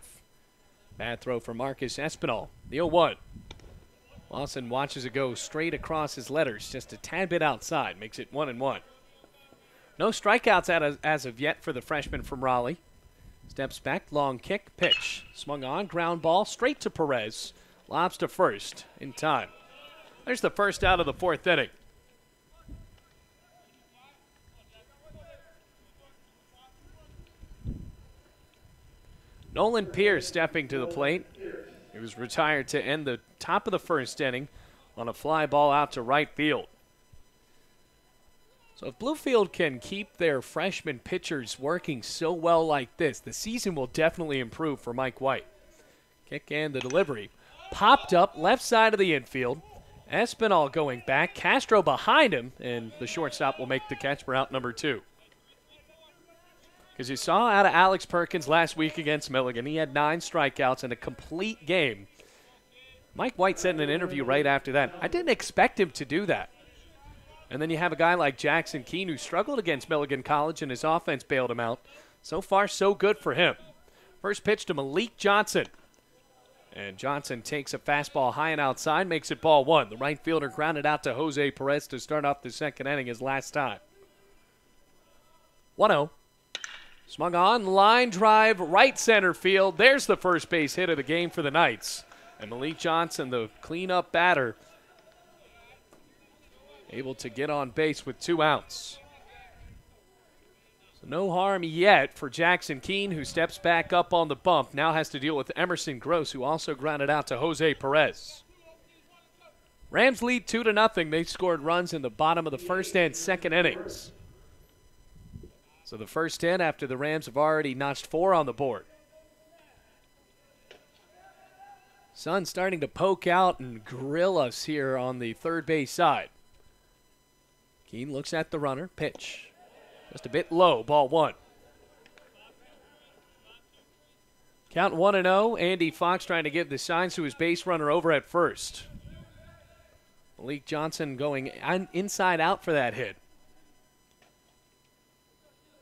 Bad throw for Marcus Espinal. The 0-1. Lawson watches it go straight across his letters, just a tad bit outside. Makes it 1-1. No strikeouts as of yet for the freshman from Raleigh. Steps back, long kick, pitch. Swung on, ground ball, straight to Perez. Lobs to first in time. There's the first out of the fourth inning. Nolan Pierce stepping to the plate. He was retired to end the top of the first inning on a fly ball out to right field. So if Bluefield can keep their freshman pitchers working so well like this, the season will definitely improve for Mike White. Kick and the delivery. Popped up left side of the infield. Espinal going back. Castro behind him, and the shortstop will make the catch for out number 2. Because you saw out of Alex Perkins last week against Milligan, he had 9 strikeouts in a complete game. Mike White said in an interview right after that, I didn't expect him to do that. And then you have a guy like Jackson Keane who struggled against Milligan College and his offense bailed him out. So far, so good for him. First pitch to Malik Johnson. And Johnson takes a fastball high and outside, makes it ball 1. The right fielder grounded out to Jose Perez to start off the second inning his last time. 1-0. Swung on, line drive, right center field. There's the first base hit of the game for the Knights. And Malik Johnson, the cleanup batter, able to get on base with 2 outs. So no harm yet for Jackson Keane, who steps back up on the bump. Now has to deal with Emerson Gross, who also grounded out to Jose Perez. Rams lead 2-0. They scored runs in the bottom of the first and second innings. So the first 10 after the Rams have already notched 4 on the board. Sun starting to poke out and grill us here on the third base side. Keane looks at the runner. Pitch. Just a bit low. Ball 1. Count 1-0. Andy Fox trying to give the signs to his base runner over at first. Malik Johnson going inside out for that hit.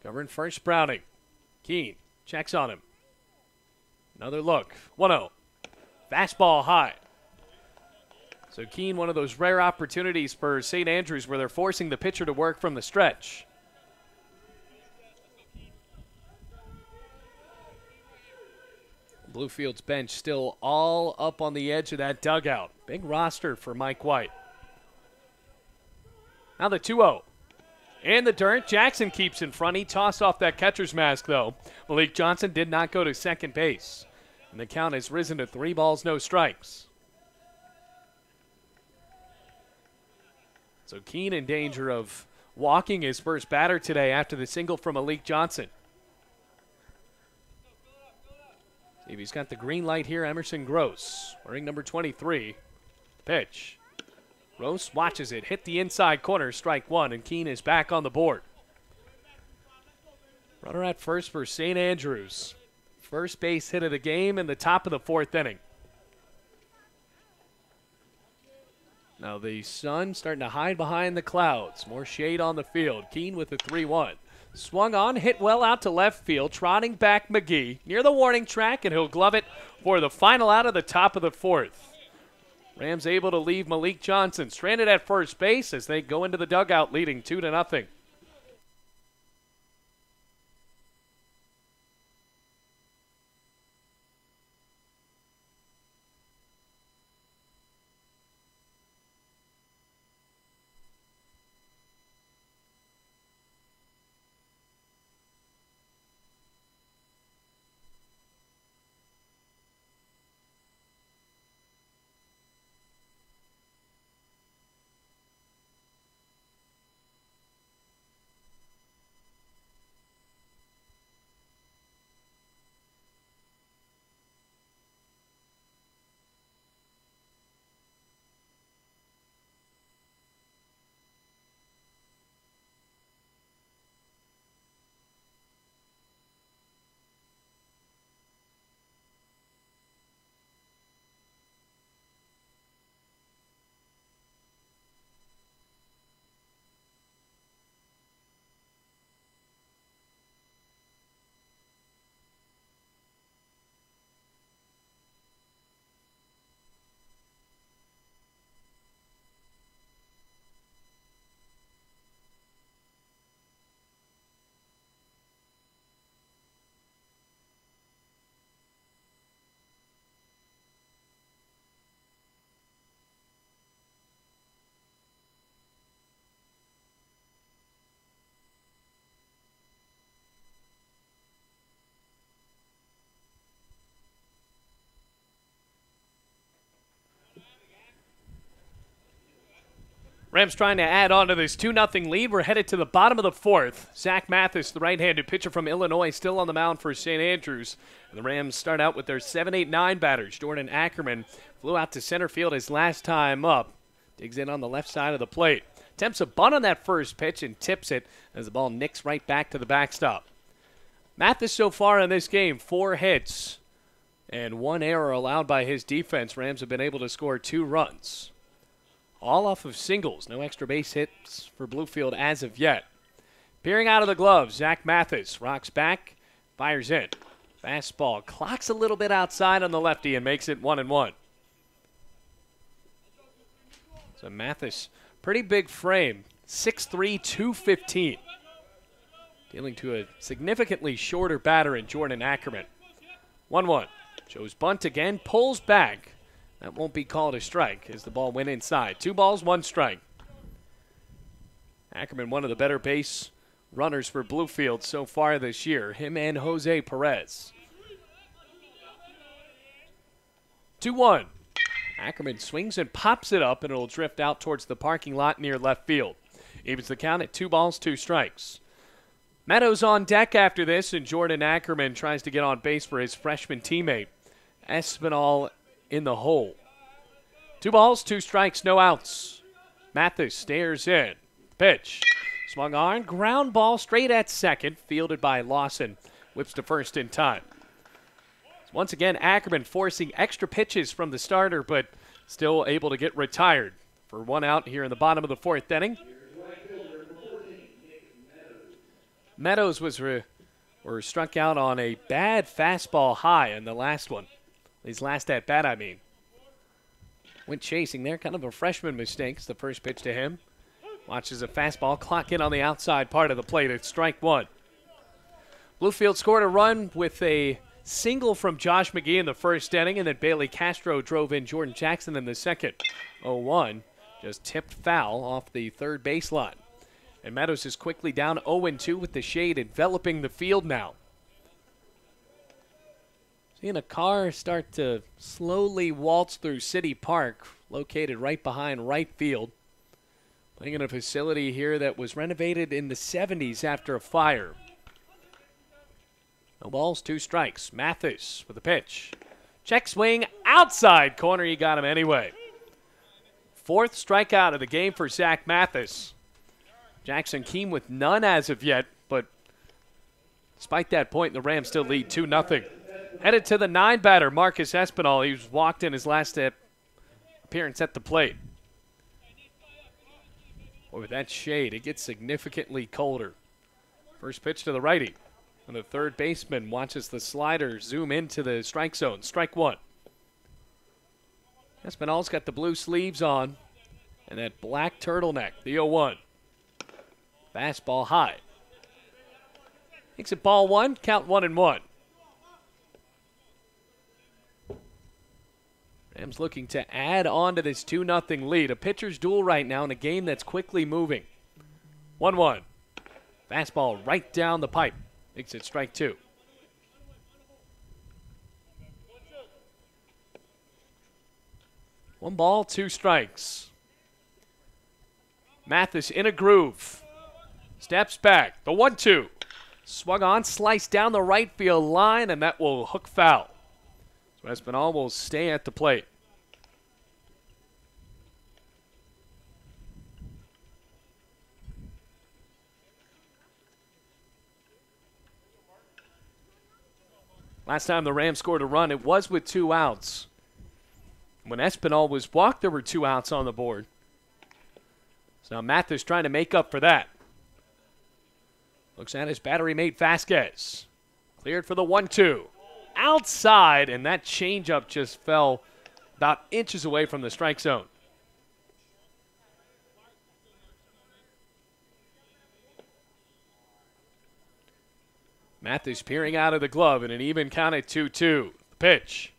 Covering first, Browning. Keane checks on him. Another look. 1-0. Fastball high. So Keane, one of those rare opportunities for St. Andrews where they're forcing the pitcher to work from the stretch. Bluefield's bench still all up on the edge of that dugout. Big roster for Mike White. Now the 2-0. In the dirt, Jackson keeps in front. He tossed off that catcher's mask, though. Malik Johnson did not go to second base. And the count has risen to 3 balls, no strikes. So Keane in danger of walking his first batter today after the single from Malik Johnson. See if he's got the green light here. Emerson Gross, wearing number 23. Pitch. Gross watches it, hit the inside corner, strike 1, and Keane is back on the board. Runner at first for St. Andrews. First base hit of the game in the top of the 4th inning. Now the sun starting to hide behind the clouds. More shade on the field. Keane with the 3-1. Swung on, hit well out to left field. Trotting back McGee near the warning track, and he'll glove it for the final out of the top of the 4th. Rams able to leave Malik Johnson stranded at first base as they go into the dugout leading 2-0. Rams trying to add on to this 2-0 lead. We're headed to the bottom of the fourth. Zach Mathis, the right-handed pitcher from Illinois, still on the mound for St. Andrews. And the Rams start out with their 7-8-9 batters. Jordan Ackerman flew out to center field his last time up. Digs in on the left side of the plate. Attempts a bunt on that first pitch and tips it as the ball nicks right back to the backstop. Mathis so far in this game, 4 hits and 1 error allowed by his defense. Rams have been able to score 2 runs. All off of singles. No extra base hits for Bluefield as of yet. Peering out of the glove, Zach Mathis rocks back, fires in. Fastball clocks a little bit outside on the lefty and makes it 1-1. So Mathis, pretty big frame, 6'3", 215. Dealing to a significantly shorter batter in Jordan Ackerman. 1-1. Shows bunt again, pulls back. That won't be called a strike as the ball went inside. 2 balls, 1 strike. Ackerman, one of the better base runners for Bluefield so far this year. Him and Jose Perez. 2-1. Ackerman swings and pops it up, and it'll drift out towards the parking lot near left field. Evens the count at 2 balls, 2 strikes. Meadows on deck after this, and Jordan Ackerman tries to get on base for his freshman teammate. Espinal in the hole. 2 balls, 2 strikes, no outs. Mathis stares in. Pitch. Swung on, ground ball straight at second, fielded by Lawson. Whips to first in time. Once again, Ackerman forcing extra pitches from the starter, but still able to get retired for 1 out here in the bottom of the 4th inning. Meadows was struck out on a bad fastball high in the last one. His last at bat, I mean. Went chasing there, kind of a freshman mistake. It's the first pitch to him. Watches a fastball clock in on the outside part of the plate. It's strike 1. Bluefield scored a run with a single from Josh McGee in the first inning, and then Bailey Castro drove in Jordan Jackson in the second. 0-1, just tipped foul off the third baseline. And Meadows is quickly down 0-2 with the shade enveloping the field now. Seeing a car start to slowly waltz through City Park, located right behind right field. Playing in a facility here that was renovated in the 70s after a fire. No balls, 2 strikes. Mathis with a pitch. Check swing, outside corner. He got him anyway. 4th strikeout of the game for Zach Mathis. Jackson Keane with none as of yet, but despite that point, the Rams still lead 2-0. Headed to the 9 batter, Marcus Espinal. He was walked in his last appearance at the plate. Boy, with that shade, it gets significantly colder. First pitch to the righty. And the third baseman watches the slider zoom into the strike zone. Strike 1. Espinal's got the blue sleeves on and that black turtleneck, the 0-1. Fastball high. Makes it ball 1, count 1-1. Rams looking to add on to this 2-0 lead. A pitcher's duel right now in a game that's quickly moving. 1-1. Fastball right down the pipe. Makes it strike 2. One ball, 2 strikes. Mathis in a groove. Steps back. The 1-2. Swung on, sliced down the right field line, and that will hook foul. So Espinal will stay at the plate. Last time the Rams scored a run, it was with 2 outs. When Espinal was walked, there were 2 outs on the board. So now Mathis trying to make up for that. Looks at his battery mate Vasquez. Cleared for the 1-2. Outside, and that changeup just fell about inches away from the strike zone. Mathis peering out of the glove in an even count at 2-2. Pitch.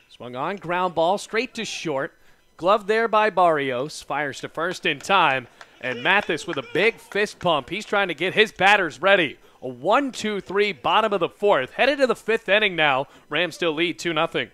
Swung on, ground ball straight to short. Glove there by Barrios. Fires to first in time. And Mathis with a big fist pump. He's trying to get his batters ready. A 1-2-3 bottom of the 4th. Headed to the 5th inning now. Rams still lead 2-0.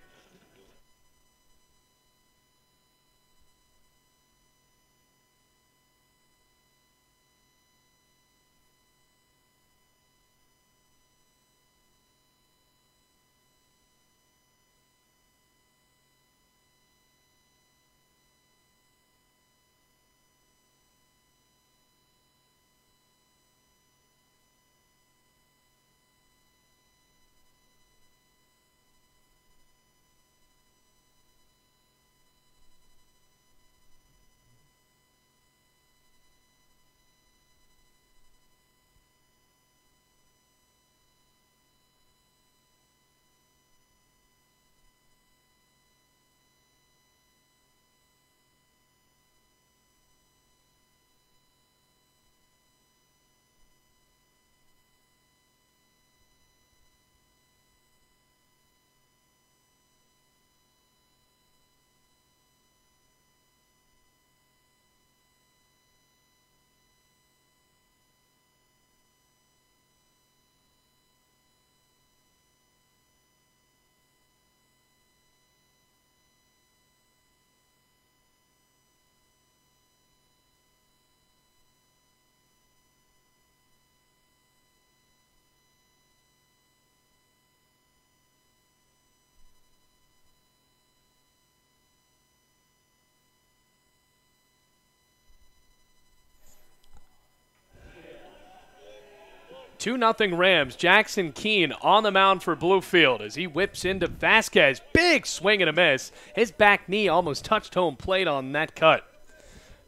2-0 Rams. Jackson Keane on the mound for Bluefield as he whips into Vasquez. Big swing and a miss. His back knee almost touched home plate on that cut.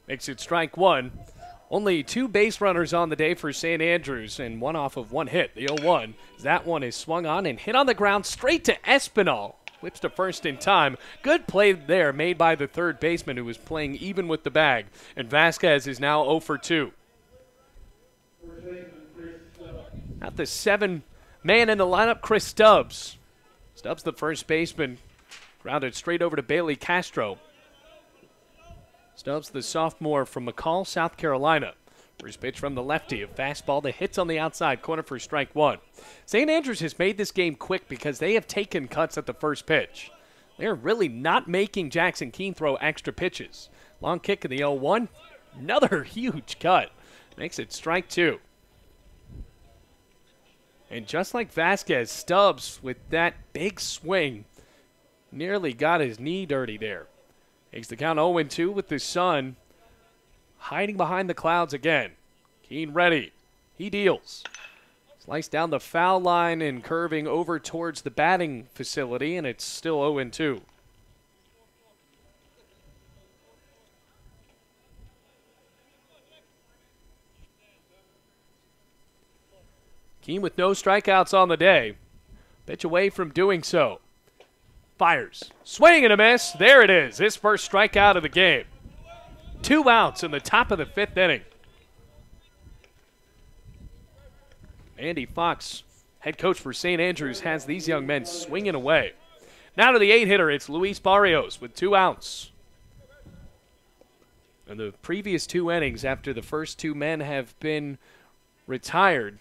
Makes it strike one. Only 2 base runners on the day for St. Andrews, and one off of one hit, the 0-1. That one is swung on and hit on the ground straight to Espinal. Whips to first in time. Good play there made by the third baseman who was playing even with the bag. And Vasquez is now 0 for 2. At the 7-man in the lineup, Chris Stubbs. Stubbs, the first baseman, grounded straight over to Bailey Castro. Stubbs, the sophomore from McCall, South Carolina. First pitch from the lefty, a fastball that hits on the outside corner for strike one. St. Andrews has made this game quick because they have taken cuts at the first pitch. They're really not making Jackson Keane throw extra pitches. Long kick in the 0-1. Another huge cut. Makes it strike two. And just like Vasquez, Stubbs with that big swing nearly got his knee dirty there. Makes the count 0-2 with the sun hiding behind the clouds again. Keane ready. He deals. Sliced down the foul line and curving over towards the batting facility, and it's still 0-2. Keane with no strikeouts on the day. Pitch away from doing so. Fires. Swing and a miss. There it is. His first strikeout of the game. 2 outs in the top of the 5th inning. Andy Fox, head coach for St. Andrews, has these young men swinging away. Now to the 8-hitter. It's Luis Barrios with 2 outs. In the previous 2 innings, after the first 2 men have been retired,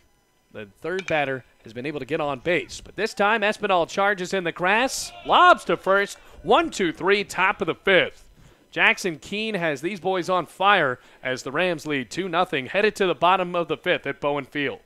the third batter has been able to get on base. But this time, Espinal charges in the grass, lobs to first, 1-2-3, top of the 5th. Jackson Keane has these boys on fire as the Rams lead 2-0, headed to the bottom of the 5th at Bowen Field.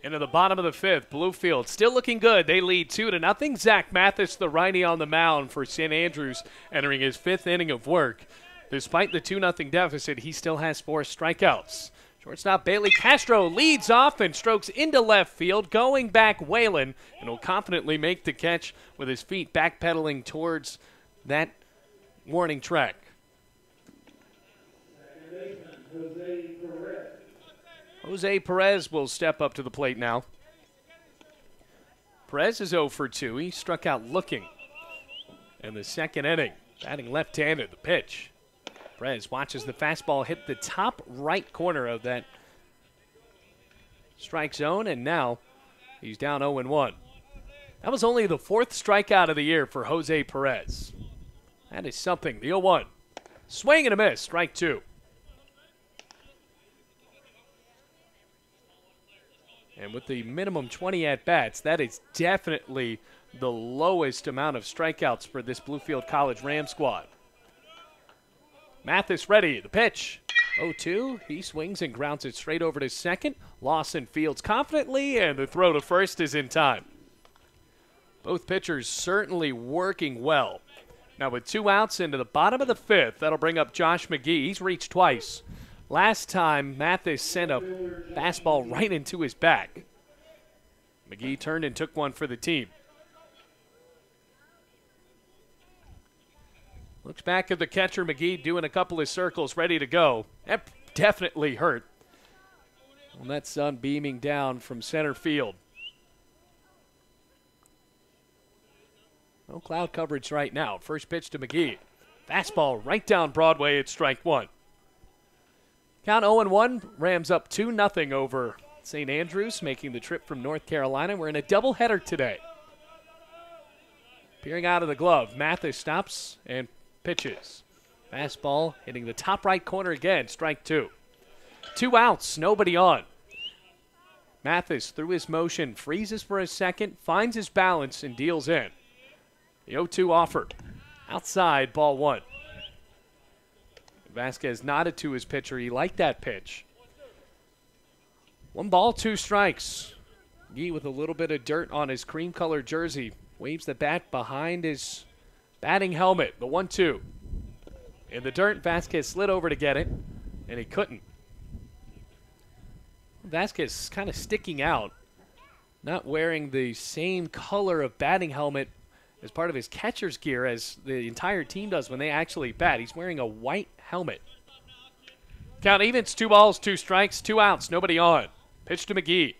Into the bottom of the 5th, Bluefield still looking good. They lead 2-0. Zach Mathis, the righty on the mound for St. Andrews, entering his 5th inning of work. Despite the 2-0 deficit, he still has 4 strikeouts. Shortstop Bailey Castro leads off and strokes into left field, going back Whalen, and will confidently make the catch with his feet backpedaling towards that warning track. Jose Perez will step up to the plate now. Perez is 0 for 2. He struck out looking in the 2nd inning, batting left-handed. The pitch. Perez watches the fastball hit the top right corner of that strike zone, and now he's down 0-1. That was only the 4th strikeout of the year for Jose Perez. That is something. The 0-1. Swing and a miss. Strike 2. And with the minimum 20 at-bats, that is definitely the lowest amount of strikeouts for this Bluefield College Ram squad. Mathis ready, the pitch. 0-2, he swings and grounds it straight over to second. Lawson fields confidently, and the throw to first is in time. Both pitchers certainly working well. Now with 2 outs into the bottom of the 5th, that'll bring up Josh McGee. He's reached twice. Last time, Mathis sent a fastball right into his back. McGee turned and took one for the team. Looks back at the catcher, McGee, doing a couple of circles, ready to go. That definitely hurt. Well, that sun beaming down from center field. No cloud coverage right now. First pitch to McGee. Fastball right down Broadway at strike 1. Count 0-1. Rams up 2-0 over St. Andrews, making the trip from North Carolina. We're in a doubleheader today. Peering out of the glove, Mathis stops and pitches. Fastball hitting the top right corner again, strike 2. 2 outs, nobody on. Mathis, through his motion, freezes for a second, finds his balance, and deals in. The 0-2 offered. Outside, ball 1. Vasquez nodded to his pitcher. He liked that pitch. 1 ball, 2 strikes. Gee, with a little bit of dirt on his cream-colored jersey, waves the bat behind his batting helmet. The 1-2. In the dirt, Vasquez slid over to get it, and he couldn't. Vasquez kind of sticking out, not wearing the same color of batting helmet as part of his catcher's gear as the entire team does when they actually bat. He's wearing a white helmet. Count evens, 2 balls, 2 strikes, 2 outs, nobody on. Pitch to McGee.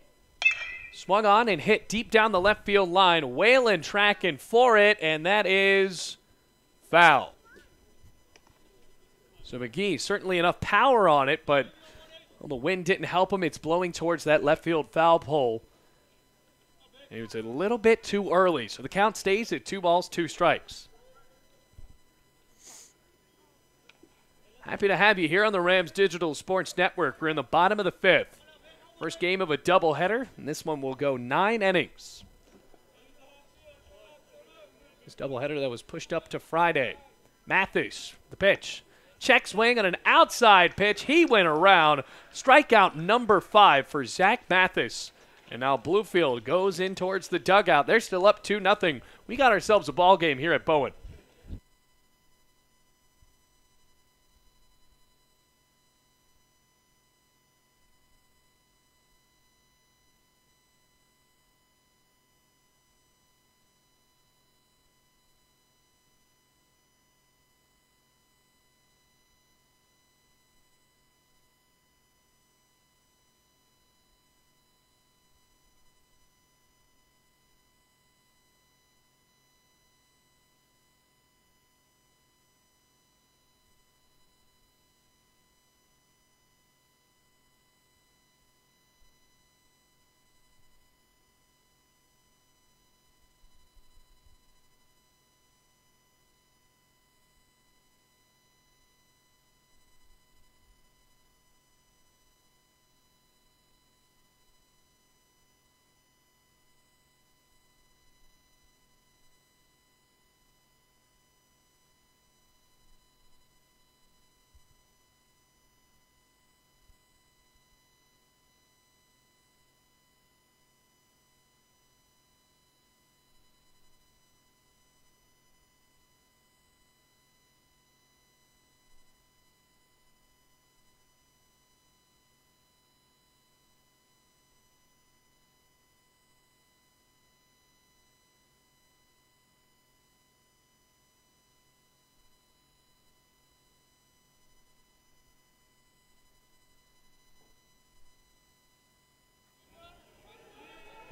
Swung on and hit deep down the left field line. Whalen tracking for it, and that is foul. So McGee, certainly enough power on it, but well, the wind didn't help him. It's blowing towards that left field foul pole. It was a little bit too early, so the count stays at 2 balls, 2 strikes. Happy to have you here on the Rams Digital Sports Network. We're in the bottom of the 5th. First game of a doubleheader, and this one will go 9 innings. This doubleheader that was pushed up to Friday. Mathis, the pitch. Check swing on an outside pitch. He went around. Strikeout number 5 for Zach Mathis. And now Bluefield goes in towards the dugout. They're still up 2-0. We got ourselves a ball game here at Bowen.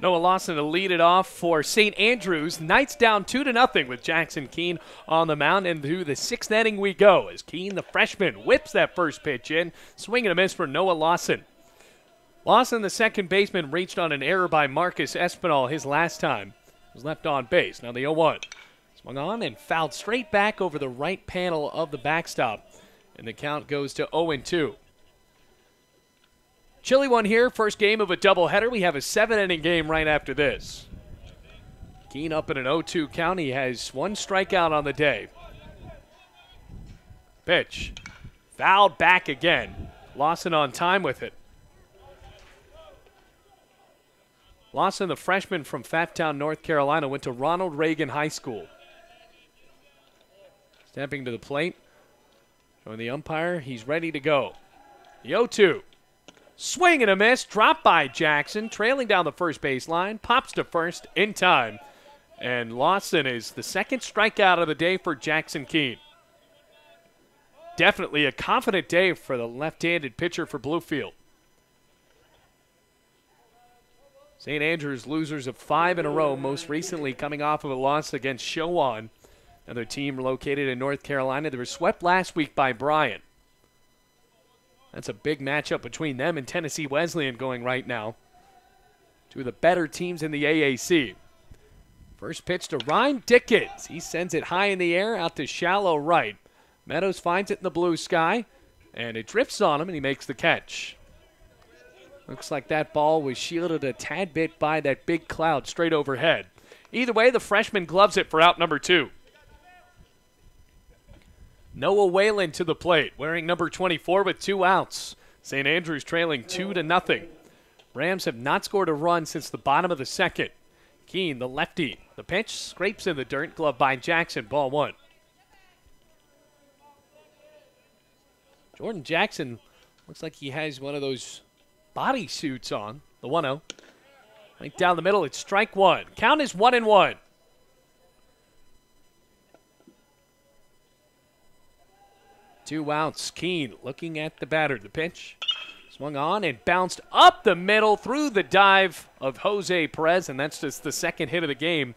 Noah Lawson to lead it off for St. Andrews. Knights down 2-0 with Jackson Keane on the mound. And through the 6th inning we go as Keane, the freshman, whips that first pitch in. Swing and a miss for Noah Lawson. Lawson, the second baseman, reached on an error by Marcus Espinal his last time. Was left on base. Now the 0-1. Swung on and fouled straight back over the right panel of the backstop. And the count goes to 0-2. Chilly one here, first game of a doubleheader. We have a 7-inning game right after this. Keane up in an 0-2 count. He has one strikeout on the day. Pitch. Fouled back again. Lawson on time with it. Lawson, the freshman from Fatttown, North Carolina, went to Ronald Reagan High School. Stepping to the plate. Showing the umpire, he's ready to go. The 0-2. Swing and a miss. Dropped by Jackson. Trailing down the first baseline. Pops to first in time. And Lawson is the second strikeout of the day for Jackson Keane. Definitely a confident day for the left-handed pitcher for Bluefield. St. Andrews losers of 5 in a row, most recently coming off of a loss against Showan, another team located in North Carolina. They were swept last week by Bryant. That's a big matchup between them and Tennessee Wesleyan going right now. Two of the better teams in the AAC. First pitch to Ryan Dickens. He sends it high in the air out to shallow right. Meadows finds it in the blue sky, and it drifts on him, and he makes the catch. Looks like that ball was shielded a tad bit by that big cloud straight overhead. Either way, the freshman gloves it for out number 2. Noah Whalen to the plate, wearing number 24 with 2 outs. St. Andrews trailing 2-0. Rams have not scored a run since the bottom of the second. Keane, the lefty. The pitch scrapes in the dirt, glove by Jackson, ball 1. Jordan Jackson looks like he has one of those body suits on. The 1-0. Right down the middle, it's strike 1. Count is 1-1. Two outs. Keane looking at the batter. The pitch swung on and bounced up the middle through the dive of Jose Perez, and that's just the second hit of the game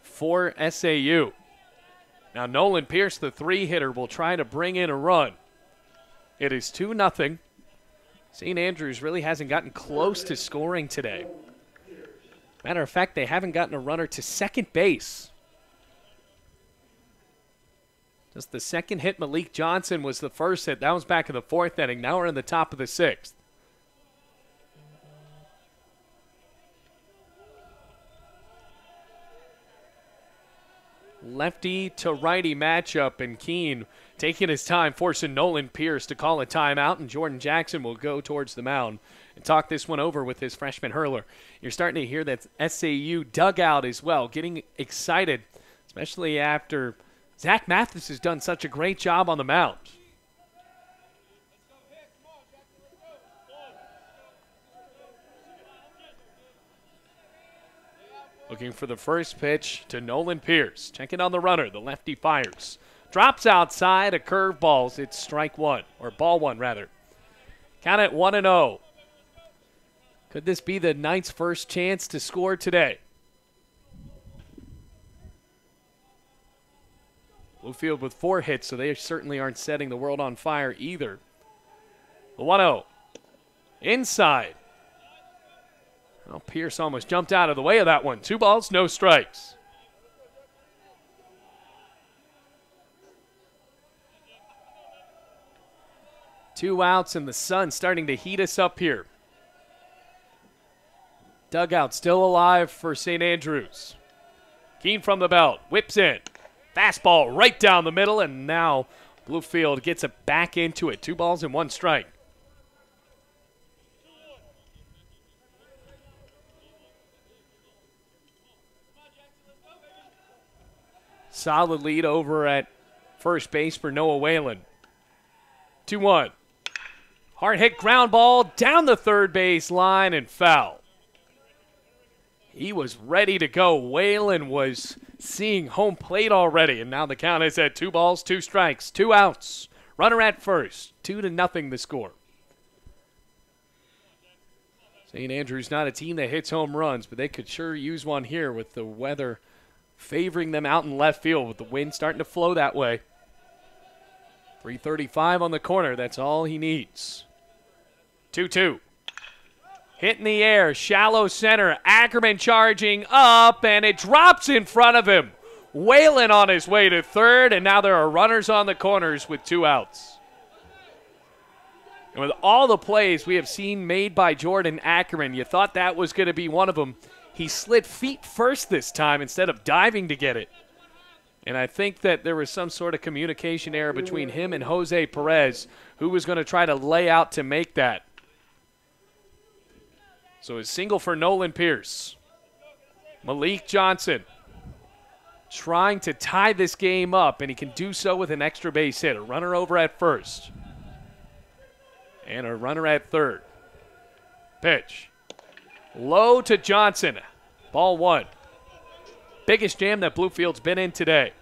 for SAU. Now Nolan Pierce, the 3-hitter, will try to bring in a run. It is 2-0. St. Andrews really hasn't gotten close to scoring today. Matter of fact, they haven't gotten a runner to second base. Just the second hit, Malik Johnson, was the first hit. That was back in the 4th inning. Now we're in the top of the 6th. Lefty to righty matchup, and Keane taking his time, forcing Nolan Pierce to call a timeout, and Jordan Jackson will go towards the mound and talk this one over with his freshman hurler. You're starting to hear that SAU dugout as well, getting excited, especially after Zach Mathis has done such a great job on the mound. Looking for the first pitch to Nolan Pierce. Checking on the runner. The lefty fires. Drops outside. A curveball. It's strike 1, or ball 1 rather. Count it 1-0. Could this be the Knights' first chance to score today? Bluefield with 4 hits, so they certainly aren't setting the world on fire either. The 1-0. Inside. Well, Pierce almost jumped out of the way of that one. 2 balls, no strikes. Two outs, and the sun starting to heat us up here. Dugout still alive for St. Andrews. Keane from the belt, whips in. Fastball right down the middle, and now Bluefield gets it back into it. 2 balls and 1 strike. Solid lead over at first base for Noah Whalen. 2-1. Hard hit ground ball down the third base line and foul. He was ready to go. Whalen was seeing home plate already, and now the count is at 2 balls, 2 strikes, 2 outs. Runner at first. 2-0 the score. St. Andrews not a team that hits home runs, but they could sure use one here with the weather favoring them out in left field, with the wind starting to flow that way. 335 on the corner. That's all he needs. 2-2. Hit in the air. Shallow center. Ackerman charging up, and it drops in front of him. Whalen on his way to third, and now there are runners on the corners with 2 outs. And with all the plays we have seen made by Jordan Ackerman, you thought that was going to be one of them. He slid feet first this time instead of diving to get it. And I think that there was some sort of communication error between him and Jose Perez, who was going to try to lay out to make that. So a single for Nolan Pierce. Malik Johnson trying to tie this game up, and he can do so with an extra base hit. A runner over at first. And a runner at third. Pitch. Low to Johnson. Ball one. Biggest jam that Bluefield's been in today.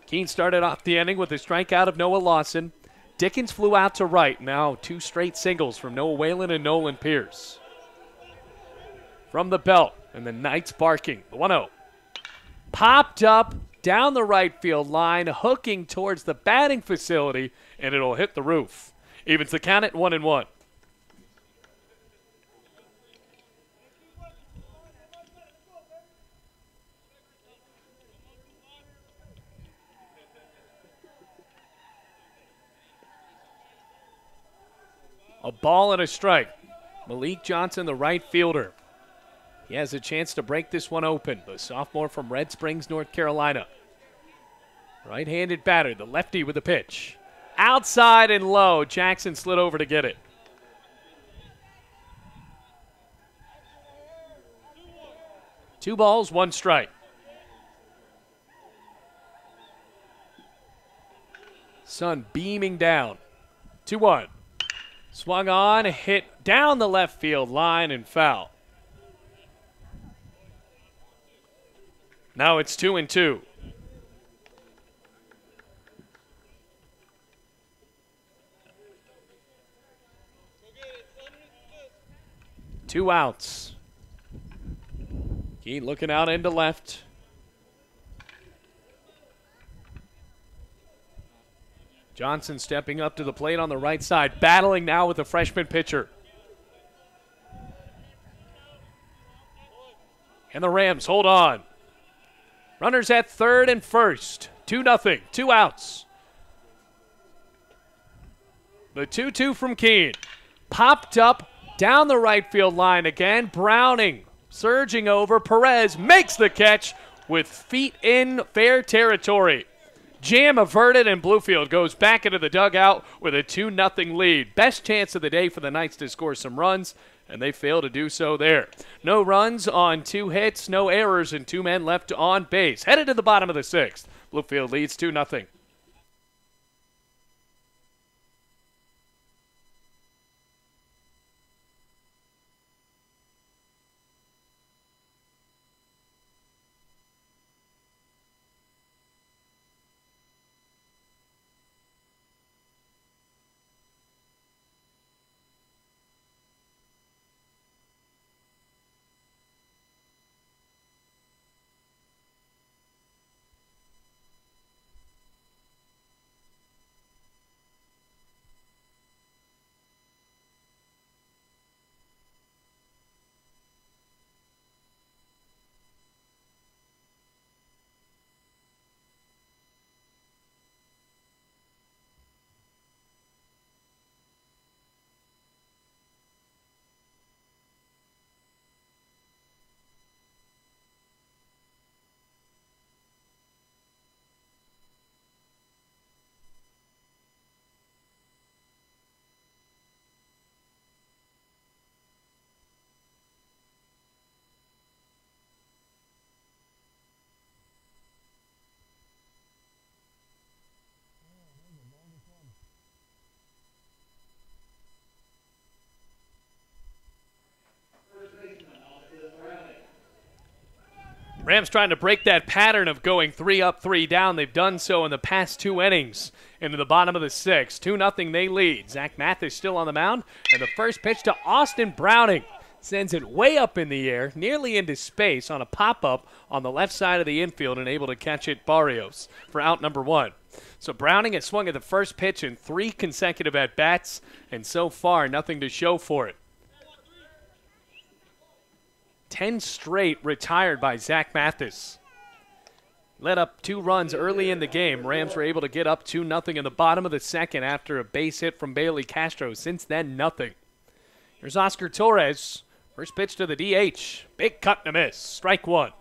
Keane started off the inning with a strikeout of Noah Lawson. Dickens flew out to right. Now 2 straight singles from Noah Whalen and Nolan Pierce. From the belt, and the Knights barking. The 1-0. Popped up down the right field line, hooking towards the batting facility, and it'll hit the roof. Evens the count at 1-1. A ball and a strike. Malik Johnson, the right fielder. He has a chance to break this one open. The sophomore from Red Springs, North Carolina. Right-handed batter, the lefty with the pitch. Outside and low. Jackson slid over to get it. Two balls, one strike. Sun beaming down. 2-1. Swung on, hit down the left field line and foul. Now it's 2-2. Two outs. Keane looking out into left. Johnson stepping up to the plate on the right side, battling now with the freshman pitcher. And the Rams hold on. Runners at third and first. 2-0, 2 outs. The 2-2 from Keane. Popped up down the right field line again. Browning surging over. Perez makes the catch with feet in fair territory. Jam averted, and Bluefield goes back into the dugout with a 2-0 lead. Best chance of the day for the Knights to score some runs, and they fail to do so there. No runs on 2 hits, no errors, and 2 men left on base. Headed to the bottom of the 6th. Bluefield leads 2-0. Rams trying to break that pattern of going 3 up, 3 down. They've done so in the past 2 innings into the bottom of the 6th. 2-0 they lead. Zach Mathis still on the mound. And the first pitch to Austin Browning sends it way up in the air, nearly into space on a pop-up on the left side of the infield and able to catch it Barrios for out number 1. So Browning has swung at the first pitch in 3 consecutive at-bats, and so far nothing to show for it. 10 straight retired by Zach Mathis. Let up 2 runs early in the game. Rams were able to get up 2-0 in the bottom of the second after a base hit from Bailey Castro. Since then, nothing. Here's Oscar Torres. First pitch to the DH. Big cut and a miss. Strike 1.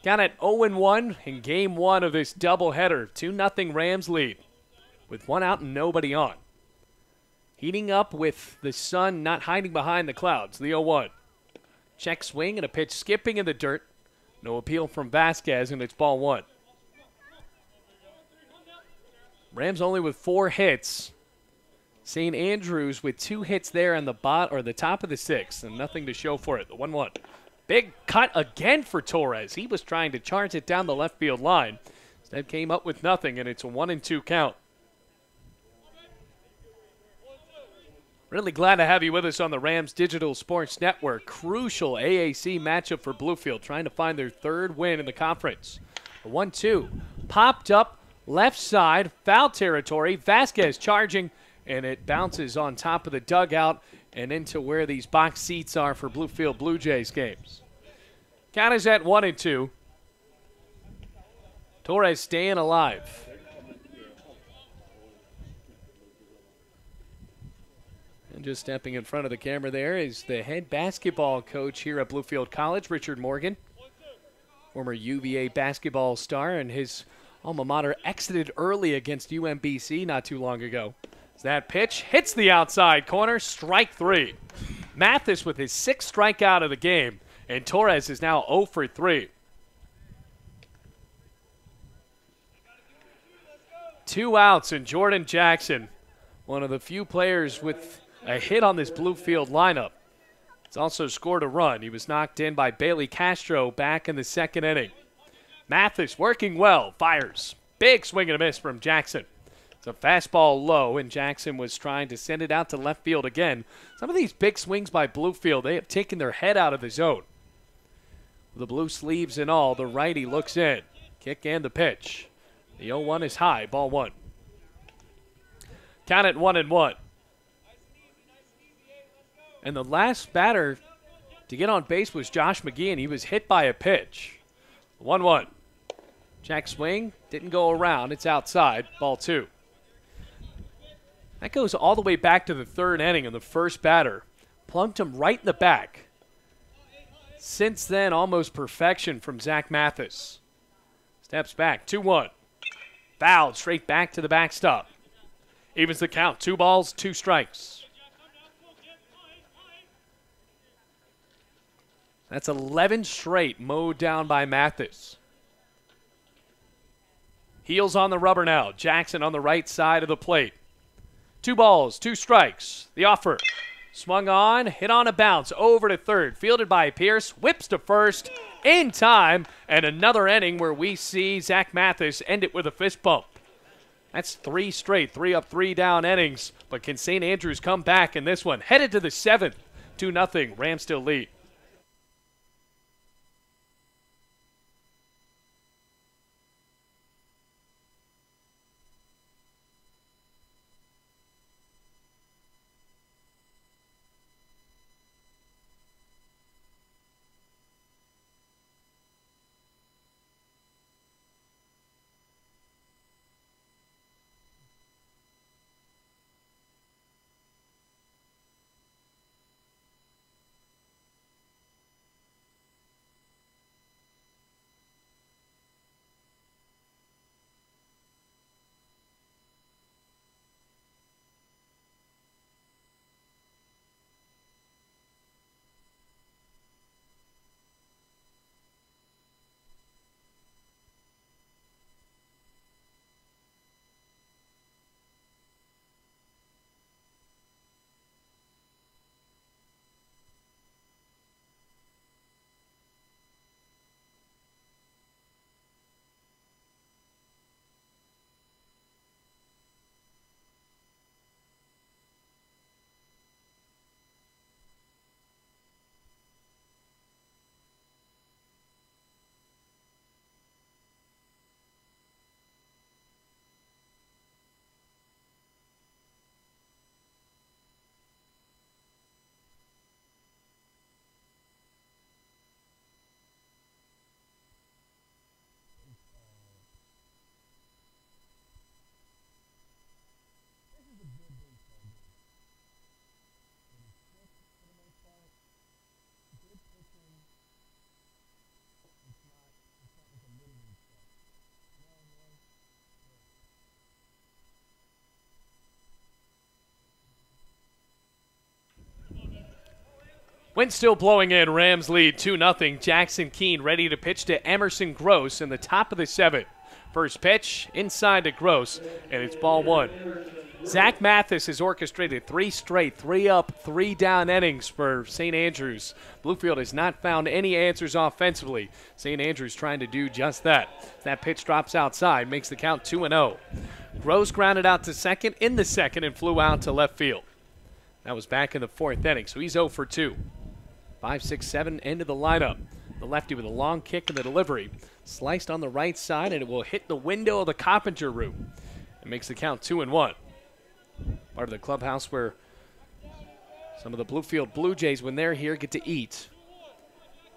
Count at 0-1 in game 1 of this doubleheader. 2-0 Rams lead with 1 out and nobody on. Heating up with the sun not hiding behind the clouds. The 0-1. Check swing and a pitch skipping in the dirt. No appeal from Vasquez, and it's ball 1. Rams only with 4 hits. St. Andrews with 2 hits there on the the top of the 6th, and nothing to show for it. The 1-1. Big cut again for Torres. He was trying to charge it down the left field line. Instead came up with nothing, and it's a 1-2 count. Really glad to have you with us on the Rams Digital Sports Network. Crucial AAC matchup for Bluefield, trying to find their 3rd win in the conference. The 1-2 popped up left side, foul territory. Vasquez charging, and it bounces on top of the dugout and into where these box seats are for Bluefield Blue Jays games. Count is at 1-2. Torres staying alive. And just stepping in front of the camera there is the head basketball coach here at Bluefield College, Richard Morgan. Former UVA basketball star, and his alma mater exited early against UMBC not too long ago. As that pitch hits the outside corner, strike 3. Mathis with his 6th strikeout of the game, and Torres is now 0 for 3. 2 outs, and Jordan Jackson, one of the few players with a hit on this Bluefield lineup. He's also scored a run. He was knocked in by Bailey Castro back in the 2nd inning. Mathis working well, fires. Big swing and a miss from Jackson. It's a fastball low, and Jackson was trying to send it out to left field again. Some of these big swings by Bluefield, they have taken their head out of the zone. With the blue sleeves and all, the righty looks in. Kick and the pitch. The 0-1 is high, ball 1. Count at 1-1. And the last batter to get on base was Josh McGee, and he was hit by a pitch. 1-1. Jack swing, didn't go around. It's outside, ball 2. That goes all the way back to the 3rd inning, and the first batter plunked him right in the back. Since then, almost perfection from Zach Mathis. Steps back, 2-1. Fouled straight back to the backstop. Evens the count, 2 balls, 2 strikes. That's 11 straight mowed down by Mathis. Heels on the rubber now. Jackson on the right side of the plate. 2 balls, 2 strikes. The offer. Swung on, hit on a bounce, over to 3rd. Fielded by Pierce, whips to 1st in time. And another inning where we see Zach Mathis end it with a fist bump. That's 3 straight, 3 up, 3 down innings. But can St. Andrews come back in this one? Headed to the 7th, 2-0. Rams still lead. Wind still blowing in. Rams lead 2-0. Jackson Keane ready to pitch to Emerson Gross in the top of the 7th. First pitch inside to Gross, and it's ball 1. Zach Mathis has orchestrated 3 straight, 3 up, 3 down innings for St. Andrews. Bluefield has not found any answers offensively. St. Andrews trying to do just that. That pitch drops outside, makes the count 2-0. Gross grounded out to second in the 2nd and flew out to left field. That was back in the 4th inning, so he's 0 for 2. 5, 6, 7 into the lineup. The lefty with a long kick in the delivery. Sliced on the right side, and it will hit the window of the Coppinger room. It makes the count 2-1. Part of the clubhouse where some of the Bluefield Blue Jays, when they're here, get to eat.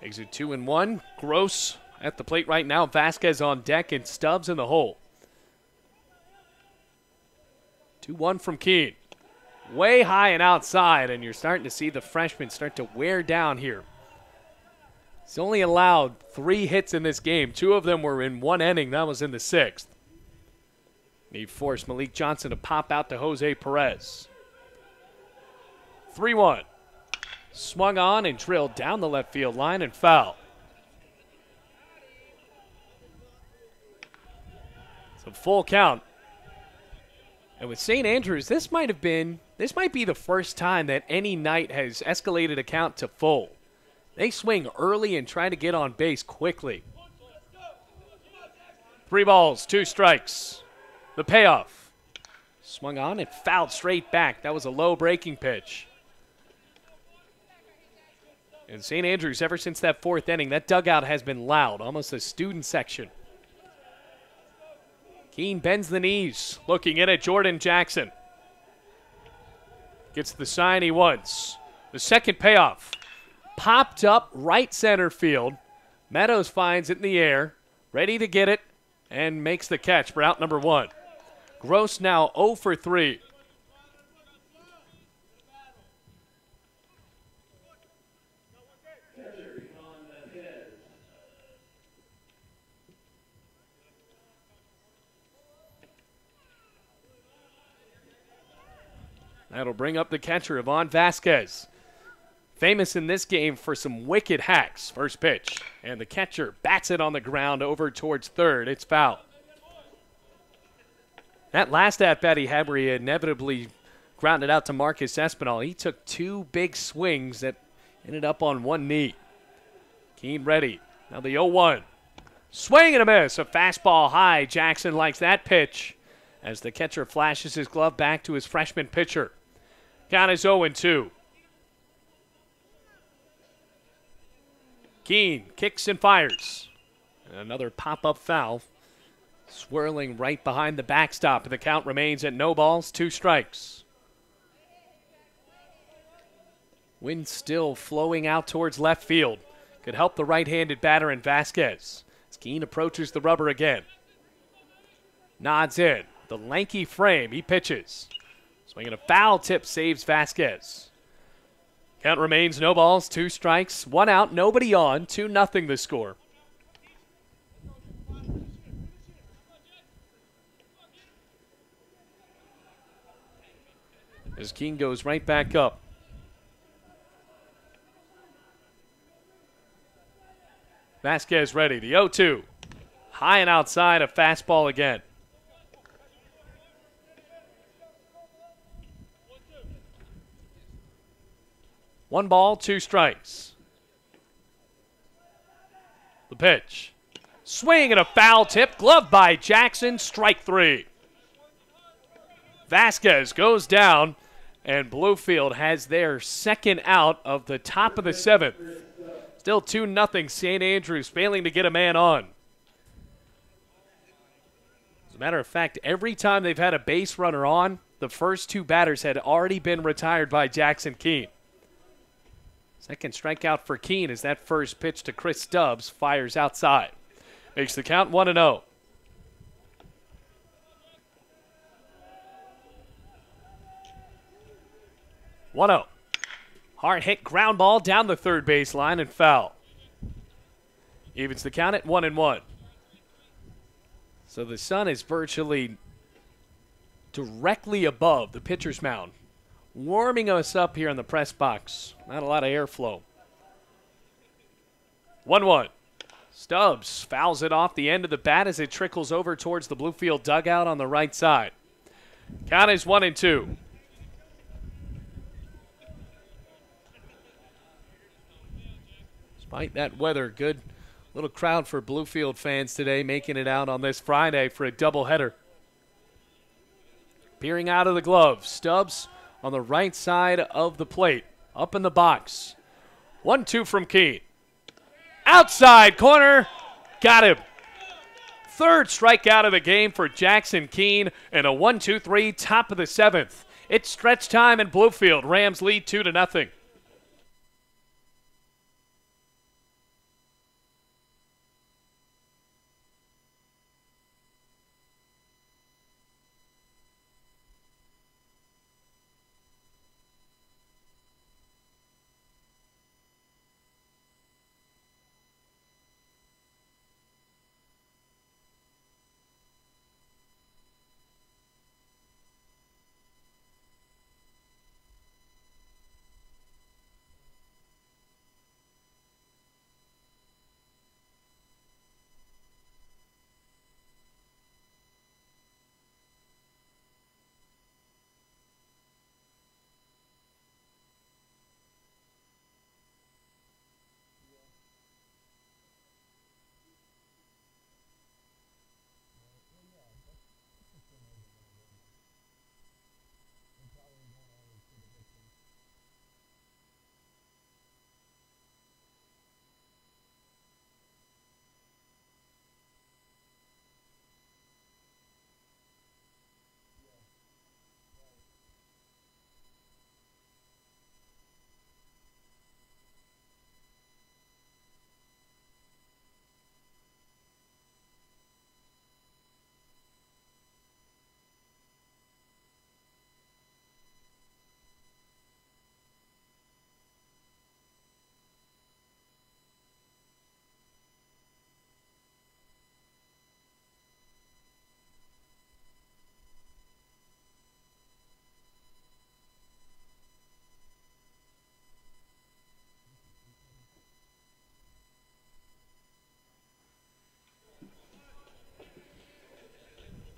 Exit 2-1. Gross at the plate right now. Vasquez on deck and Stubbs in the hole. 2-1 from Keane. Way high and outside, and you're starting to see the freshman start to wear down here. He's only allowed 3 hits in this game. 2 of them were in 1 inning. That was in the 6th. He forced Malik Johnson to pop out to Jose Perez. 3-1. Swung on and drilled down the left field line and foul. It's a full count. And with St. Andrews, this might be the first time that any night has escalated a count to full. They swing early and try to get on base quickly. 3 balls, 2 strikes. The payoff. Swung on and fouled straight back. That was a low breaking pitch. And St. Andrews, ever since that 4th inning, that dugout has been loud, almost a student section. Keane bends the knees, looking in at Jordan Jackson. Gets the sign he wants. The 2nd payoff. Popped up right center field. Meadows finds it in the air, ready to get it, and makes the catch for out number 1. Gross now 0 for 3. That'll bring up the catcher, Ivan Vasquez. Famous in this game for some wicked hacks. First pitch, and the catcher bats it on the ground over towards third. It's foul. That last at-bat he had where he inevitably grounded out to Marcus Espinal, he took 2 big swings that ended up on 1 knee. Keane ready. Now the 0-1. Swing and a miss. A fastball high. Jackson likes that pitch as the catcher flashes his glove back to his freshman pitcher. Count is 0-2. Keane kicks and fires. Another pop-up foul. Swirling right behind the backstop. The count remains at no balls, 2 strikes. Wind still flowing out towards left field. Could help the right-handed batter in Vasquez. As Keane approaches the rubber again. Nods in. The lanky frame. He pitches. Swinging a foul tip saves Vasquez. Count remains no balls, 2 strikes, 1 out, nobody on, 2-0 the score. As Keane goes right back up. Vasquez ready, the 0-2. High and outside, a fastball again. One ball, 2 strikes. The pitch. Swing and a foul tip. Glove by Jackson. Strike 3. Vasquez goes down, and Bluefield has their 2nd out of the top of the 7th. Still 2-0. St. Andrews failing to get a man on. As a matter of fact, every time they've had a base runner on, the first 2 batters had already been retired by Jackson Keane. 2nd strikeout for Keane as that first pitch to Chris Stubbs fires outside. Makes the count 1-0. Hard hit ground ball down the third base line and foul. Evens the count at 1-1. So the sun is virtually directly above the pitcher's mound, warming us up here in the press box. Not a lot of airflow. 1-1. Stubbs fouls it off the end of the bat as it trickles over towards the Bluefield dugout on the right side. Count is 1-2. Despite that weather, good little crowd for Bluefield fans today making it out on this Friday for a doubleheader. Peering out of the glove, Stubbs on the right side of the plate, up in the box. 1-2 from Keane. Outside corner, got him. Third strikeout of the game for Jackson Keane, and a 1-2-3 top of the 7th. It's stretch time in Bluefield. Rams lead 2-0.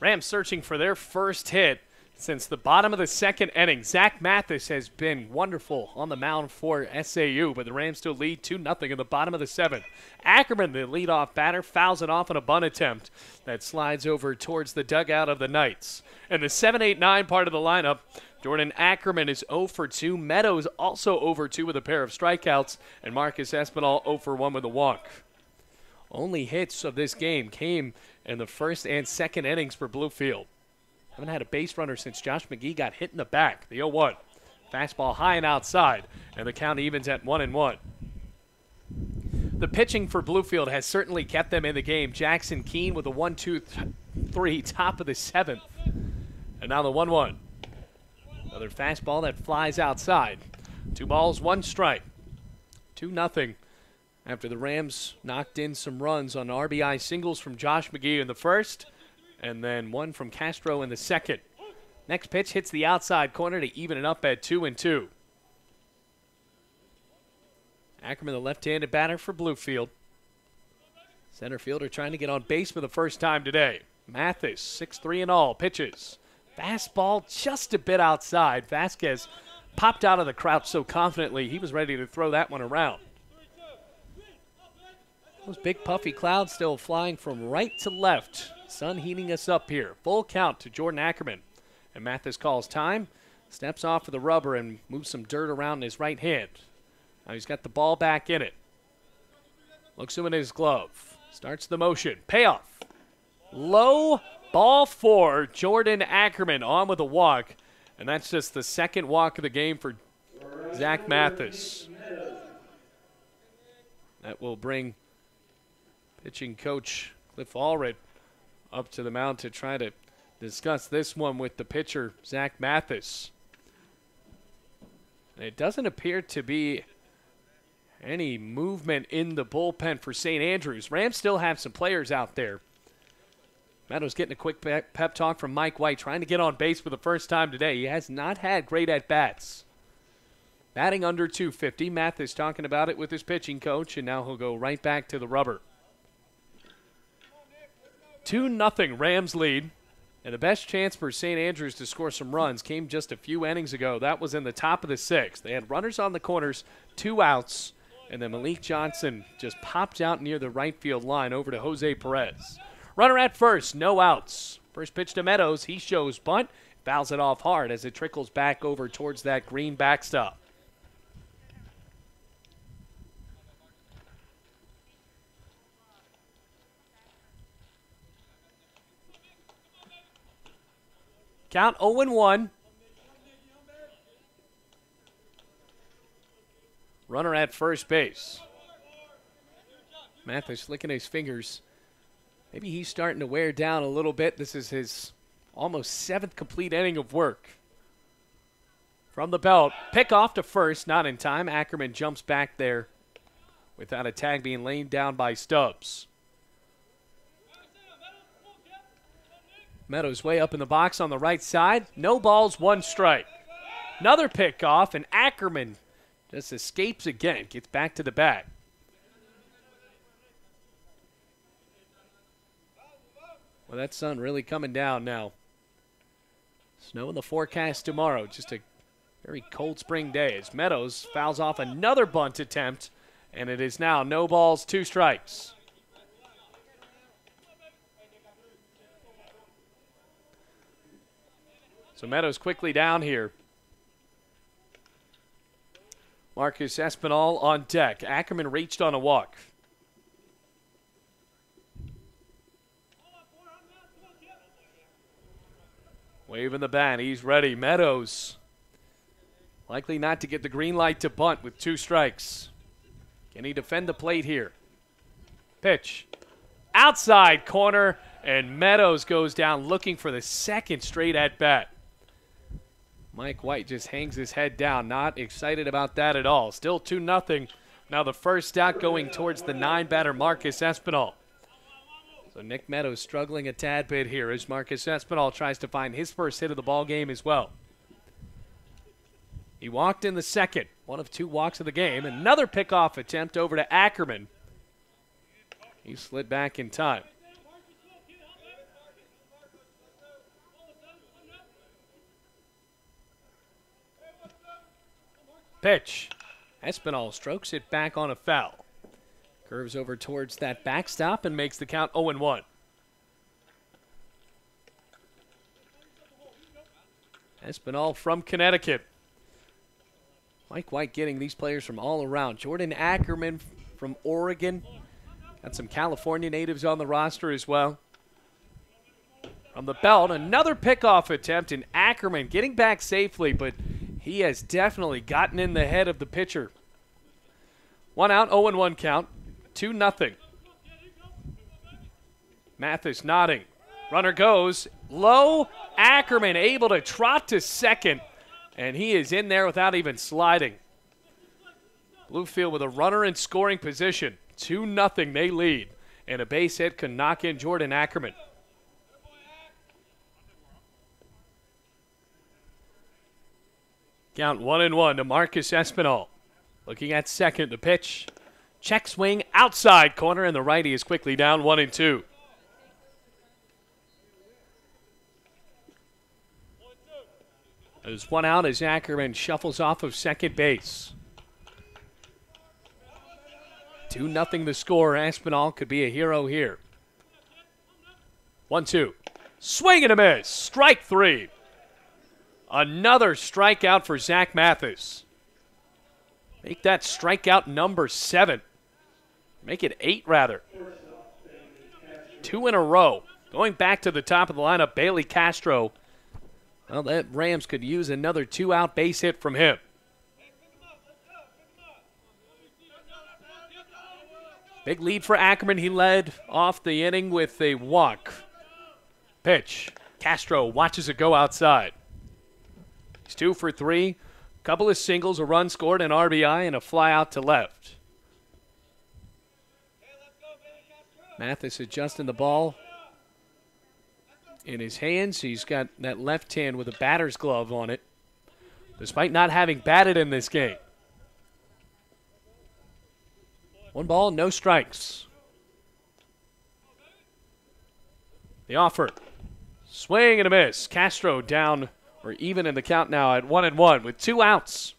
Rams searching for their first hit since the bottom of the second inning. Zach Mathis has been wonderful on the mound for SAU, but the Rams still lead 2-0 in the bottom of the 7th. Ackerman, the leadoff batter, fouls it off on a bunt attempt that slides over towards the dugout of the Knights. In the 7-8-9 part of the lineup, Jordan Ackerman is 0 for 2. Meadows also 0 for 2 with a pair of strikeouts, and Marcus Espinal 0 for 1 with a walk. Only hits of this game came in the first and second innings for Bluefield. Haven't had a base runner since Josh McGee got hit in the back. The 0-1. Fastball high and outside, and the count evens at 1-1. The pitching for Bluefield has certainly kept them in the game. Jackson Keane with a 1-2-3, top of the 7th. And now the 1-1. Another fastball that flies outside. 2 balls, 1 strike. 2-0. After the Rams knocked in some runs on RBI singles from Josh McGee in the first, and then 1 from Castro in the second. Next pitch hits the outside corner to even it up at 2-2. Ackerman, the left-handed batter for Bluefield. Center fielder trying to get on base for the first time today. Mathis, 6-3 and all, pitches. Fastball just a bit outside. Vasquez popped out of the crouch so confidently he was ready to throw that one around. Those big puffy clouds still flying from right to left. Sun heating us up here. Full count to Jordan Ackerman. And Mathis calls time, steps off of the rubber and moves some dirt around in his right hand. Now he's got the ball back in it. Looks him in his glove. Starts the motion. Payoff. Low, ball 4. Jordan Ackerman on with a walk. And that's just the second walk of the game for Zach Mathis. That will bring pitching coach Cliff Allred up to the mound to try to discuss this one with the pitcher, Zach Mathis. And it doesn't appear to be any movement in the bullpen for St. Andrews. Rams still have some players out there. Meadows getting a quick pep talk from Mike White, trying to get on base for the first time today. He has not had great at-bats. Batting under 250. Mathis talking about it with his pitching coach, and now he'll go right back to the rubber. 2-0 Rams lead. And the best chance for St. Andrews to score some runs came just a few innings ago. That was in the top of the sixth. They had runners on the corners, 2 outs, and then Malik Johnson just popped out near the right field line over to Jose Perez. Runner at first, no outs. First pitch to Meadows. He shows bunt, fouls it off hard as it trickles back over towards that green backstop. Count 0-1. Runner at first base. Mathis licking his fingers. Maybe he's starting to wear down a little bit. This is his almost 7th complete inning of work. From the belt, pick off to first, not in time. Ackerman jumps back there without a tag being laid down by Stubbs. Meadows way up in the box on the right side. No balls, 1 strike. Another pick off, and Ackerman just escapes again. Gets back to the bat. Well, that sun really coming down now. Snow in the forecast tomorrow. Just a very cold spring day as Meadows fouls off another bunt attempt, and it is now no balls, 2 strikes. So Meadows quickly down here. Marcus Espinal on deck. Ackerman reached on a walk. Waving the bat. He's ready. Meadows likely not to get the green light to bunt with 2 strikes. Can he defend the plate here? Pitch. Outside corner, and Meadows goes down looking for the 2nd straight at bat. Mike White just hangs his head down, not excited about that at all. Still 2-0. Now the first out going towards the 9-batter Marcus Espinal. So Nick Meadows struggling a tad bit here as Marcus Espinal tries to find his first hit of the ball game as well. He walked in the 2nd, 1 of 2 walks of the game. Another pickoff attempt over to Ackerman. He slid back in time. Pitch. Espinal strokes it back on a foul. Curves over towards that backstop and makes the count 0-1. Espinal from Connecticut. Mike White getting these players from all around. Jordan Ackerman from Oregon. Got some California natives on the roster as well. From the belt, another pickoff attempt, and Ackerman getting back safely, but he has definitely gotten in the head of the pitcher. 1 out, 0-1 count, 2-0. Mathis nodding. Runner goes low. Ackerman able to trot to second, and he is in there without even sliding. Bluefield with a runner in scoring position. 2-0 they lead, and a base hit can knock in Jordan Ackerman. Count 1-1 to Marcus Espinal. Looking at second, the pitch. Check swing outside corner, and the righty is quickly down 1-2. There's 1 out as Ackerman shuffles off of second base. 2-0 the score. Espinal could be a hero here. 1-2. Swing and a miss. Strike 3. Another strikeout for Zach Mathis. Make that strikeout number 7. Make it 8, rather. 2 in a row. Going back to the top of the lineup, Bailey Castro. Well, that Rams could use another 2-out base hit from him. Big lead for Ackerman. He led off the inning with a walk. Pitch. Castro watches it go outside. He's 2 for 3. Couple of singles, a run scored, an RBI, and a fly out to left. Mathis adjusting the ball in his hands. He's got that left hand with a batter's glove on it, despite not having batted in this game. 1 ball, no strikes. The offer. Swing and a miss. Castro down, or even in the count now at 1-1 with 2 outs.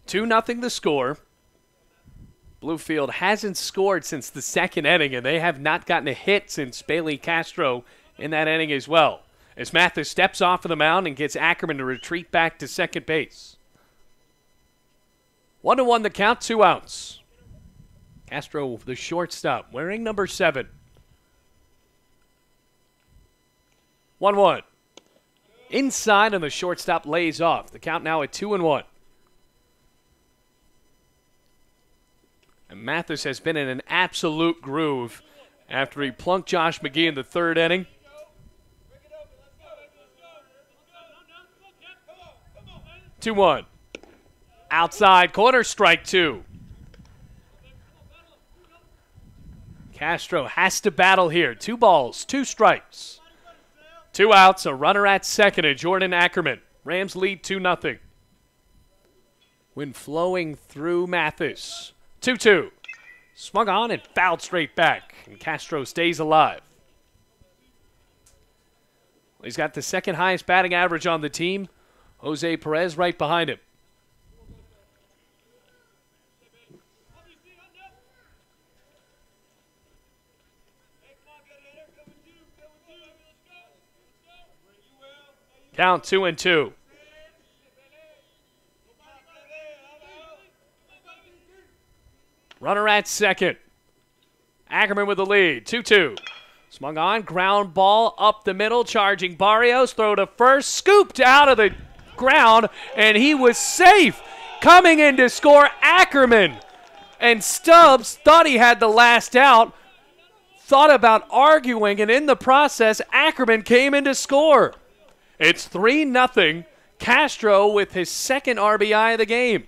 2-0 the score. Bluefield hasn't scored since the 2nd inning, and they have not gotten a hit since Bailey Castro in that inning as well. As Mathis steps off of the mound and gets Ackerman to retreat back to second base. 1-1 the count, 2 outs. Castro, the shortstop, wearing number 7. 1-1. Inside, and the shortstop lays off. The count now at 2-1. And Mathis has been in an absolute groove after he plunked Josh McGee in the 3rd inning. Two one. Outside corner, strike 2. Castro has to battle here. 2 balls, 2 strikes. 2 outs, a runner at second, and Jordan Ackerman. Rams lead 2-0. Wind flowing through Mathis. 2-2. Swung on and fouled straight back, and Castro stays alive. He's got the 2nd highest batting average on the team. Jose Perez right behind him. Count 2-2. Runner at second. Ackerman with the lead. 2-2. Swung on, ground ball up the middle, charging Barrios. Throw to first, scooped out of the ground, and he was safe. Coming in to score, Ackerman. And Stubbs thought he had the last out, thought about arguing, and in the process, Ackerman came in to score. It's 3-0. Castro with his 2nd RBI of the game.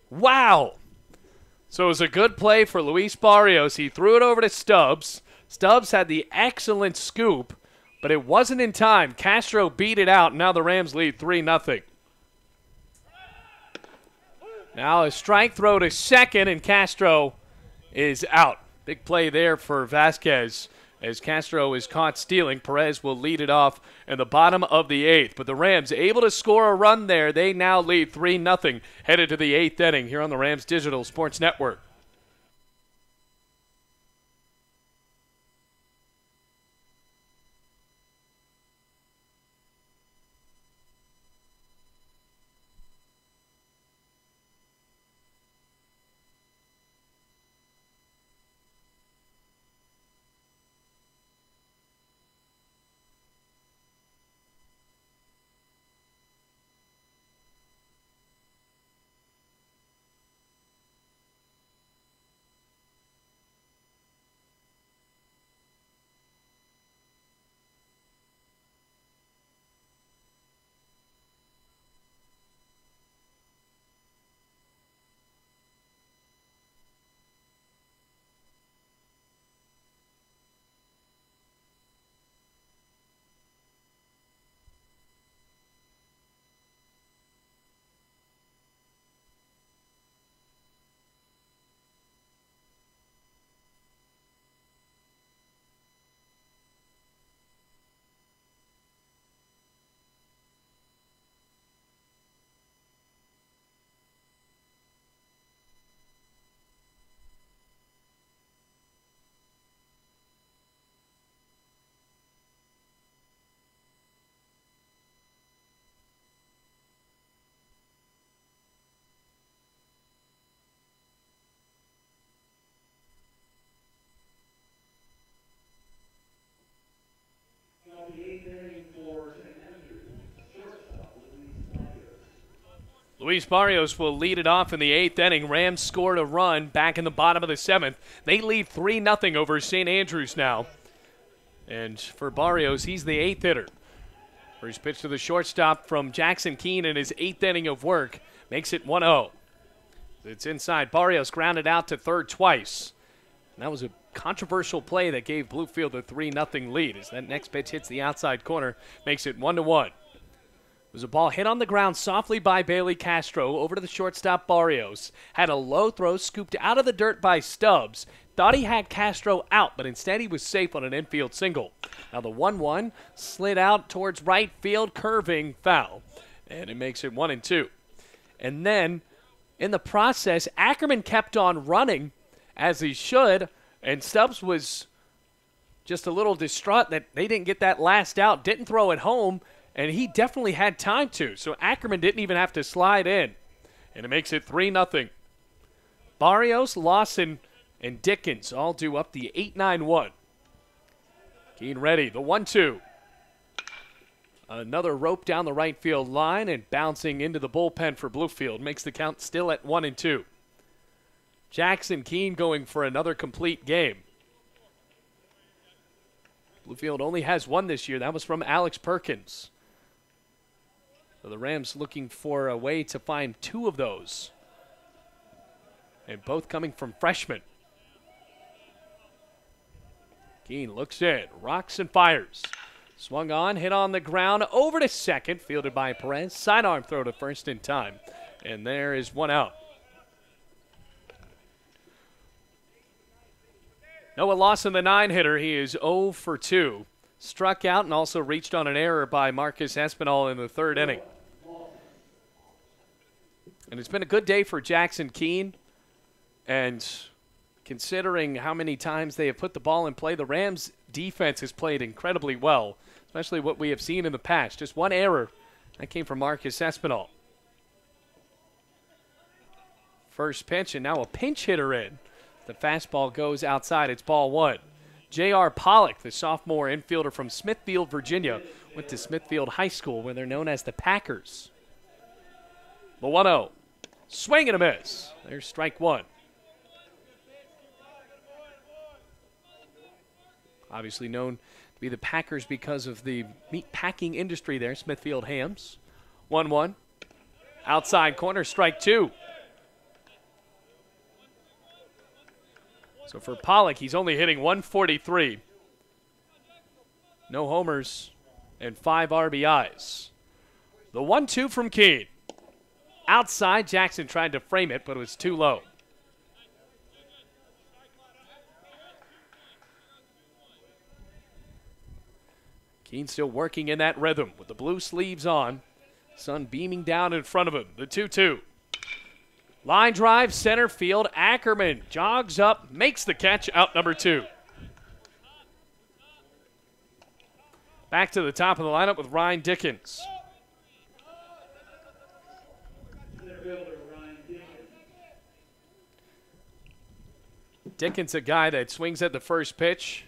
Wow. So it was a good play for Luis Barrios. He threw it over to Stubbs. Stubbs had the excellent scoop, but it wasn't in time. Castro beat it out, and now the Rams lead 3-0. Now a strike throw to second, and Castro is out. Big play there for Vasquez. As Castro is caught stealing, Perez will lead it off in the bottom of the 8th. But the Rams able to score a run there. They now lead 3-0, headed to the 8th inning here on the Rams Digital Sports Network. Luis Barrios will lead it off in the 8th inning. Rams scored a run back in the bottom of the 7th. They lead 3-0 over St. Andrews now. And for Barrios, he's the 8th hitter. First pitch to the shortstop from Jackson Keane in his 8th inning of work makes it 1-0. It's inside. Barrios grounded out to third twice. And that was a controversial play that gave Bluefield a 3-0 lead as that next pitch hits the outside corner, makes it 1-1. It was a ball hit on the ground softly by Bailey Castro over to the shortstop Barrios. Had a low throw scooped out of the dirt by Stubbs. Thought he had Castro out, but instead he was safe on an infield single. Now the 1-1 slid out towards right field, curving foul. And it makes it 1-2. And then in the process, Ackerman kept on running as he should, and Stubbs was just a little distraught that they didn't get that last out, didn't throw it home, and he definitely had time to. So Ackerman didn't even have to slide in, and it makes it 3-0. Barrios, Lawson, and Dickens all do up the 8-9-1. Keane ready, the 1-2. Another rope down the right field line and bouncing into the bullpen for Bluefield. Makes the count still at 1-2. Jackson Keane going for another complete game. Bluefield only has one this year. That was from Alex Perkins. So the Rams looking for a way to find two of those. And both coming from freshmen. Keane looks in, rocks and fires. Swung on, hit on the ground, over to second, fielded by Perez. Sidearm throw to first in time. And there is one out. Noah Lawson, the 9-hitter, he is 0 for 2. Struck out and also reached on an error by Marcus Espinal in the third inning. And it's been a good day for Jackson Keane. And considering how many times they have put the ball in play, the Rams' defense has played incredibly well, especially what we have seen in the past. Just one error. That came from Marcus Espinal. First pitch, and now a pinch hitter in. The fastball goes outside. It's ball one. J.R. Pollock, the sophomore infielder from Smithfield, Virginia, went to Smithfield High School, where they're known as the Packers. The 1-0. Swing and a miss. There's strike one. Obviously known to be the Packers because of the meat packing industry there, Smithfield Hams. 1-1. Outside corner, strike two. So for Pollock, he's only hitting 143. No homers and 5 RBIs. The 1-2 from Keane. Outside, Jackson tried to frame it, but it was too low. Keane still working in that rhythm with the blue sleeves on. Sun beaming down in front of him. The 2-2. Line drive, center field. Ackerman jogs up, makes the catch, out number 2. Back to the top of the lineup with Ryan Dickens. Dickens, a guy that swings at the first pitch.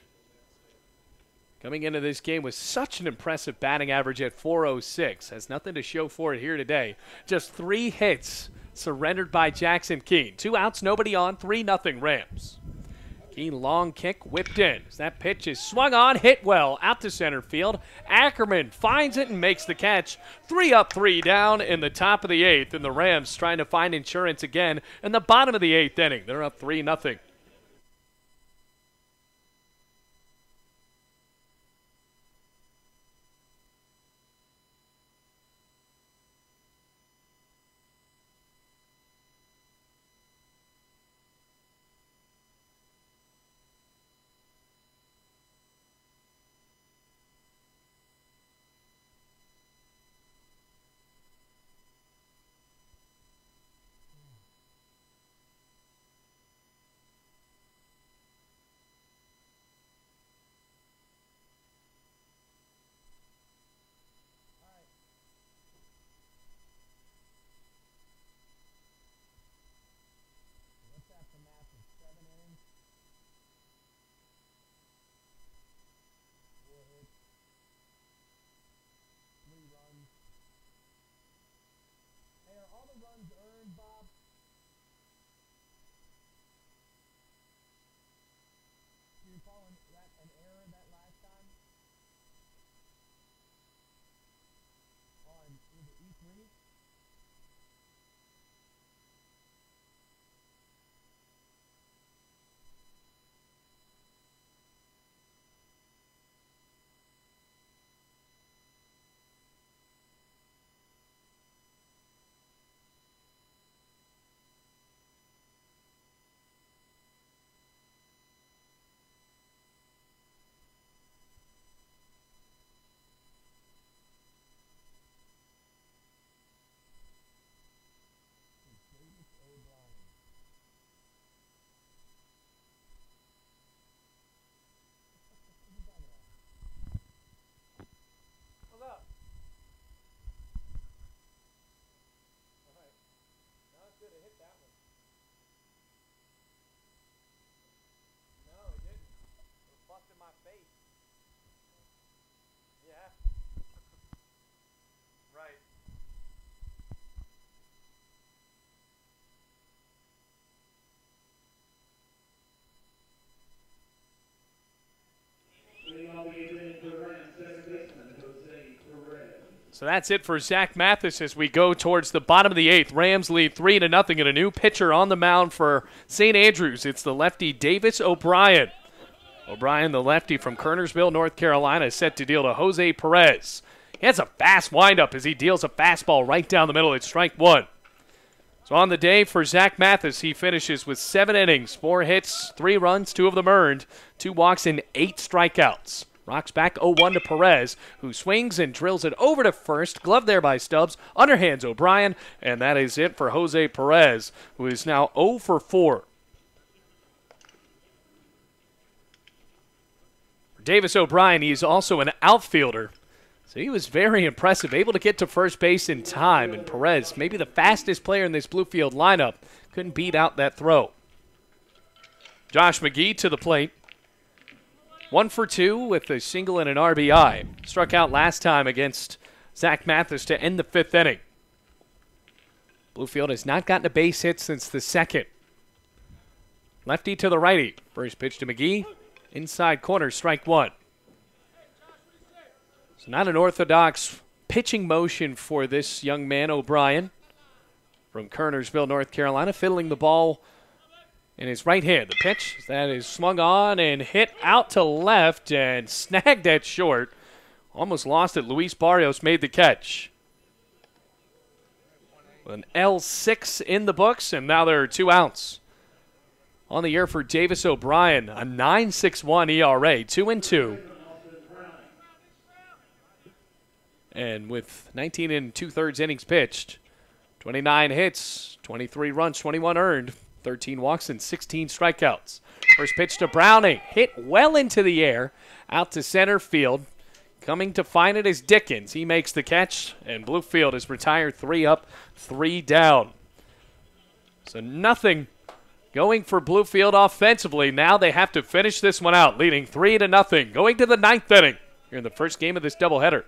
Coming into this game with such an impressive batting average at .406. Has nothing to show for it here today. Just 3 hits surrendered by Jackson Keane. 2 outs, nobody on, 3-0 Rams. Keane long kick, whipped in. As that pitch is swung on, hit well, out to center field. Ackerman finds it and makes the catch. 3 up, 3 down in the top of the 8th. And the Rams trying to find insurance again in the bottom of the 8th inning. They're up 3-0. So that's it for Zach Mathis as we go towards the bottom of the 8th. Rams lead 3-0, and a new pitcher on the mound for St. Andrews. It's the lefty Davis O'Brien. O'Brien, the lefty from Kernersville, North Carolina, is set to deal to Jose Perez. He has a fast windup as he deals a fastball right down the middle. It's strike one. So on the day for Zach Mathis, he finishes with 7 innings, 4 hits, 3 runs, 2 of them earned, 2 walks, and 8 strikeouts. Rocks back 0-1 to Perez, who swings and drills it over to first. Glove there by Stubbs. Underhands O'Brien, and that is it for Jose Perez, who is now 0 for 4. For Davis O'Brien, he's also an outfielder. So he was very impressive, able to get to first base in time. And Perez, maybe the fastest player in this Bluefield lineup, couldn't beat out that throw. Josh McGee to the plate. 1 for 2 with a single and an RBI. Struck out last time against Zach Mathis to end the 5th inning. Bluefield has not gotten a base hit since the 2nd. Lefty to the righty. First pitch to McGee. Inside corner, strike 1. So not an orthodox pitching motion for this young man, O'Brien, from Kernersville, North Carolina, fiddling the ball in his right hand. The pitch that is swung on and hit out to left and snagged at short. Almost lost it. Luis Barrios made the catch. An L6 in the books, and now there are 2 outs. On the year for Davis O'Brien, a 9.61 ERA, 2-2. And with 19 2/3 innings pitched, 29 hits, 23 runs, 21 earned, 13 walks, and 16 strikeouts. First pitch to Browning. Hit well into the air, out to center field. Coming to find it is Dickens. He makes the catch, and Bluefield is retired 3 up, 3 down. So nothing going for Bluefield offensively. Now they have to finish this one out, leading 3-0, going to the 9th inning here in the first game of this doubleheader.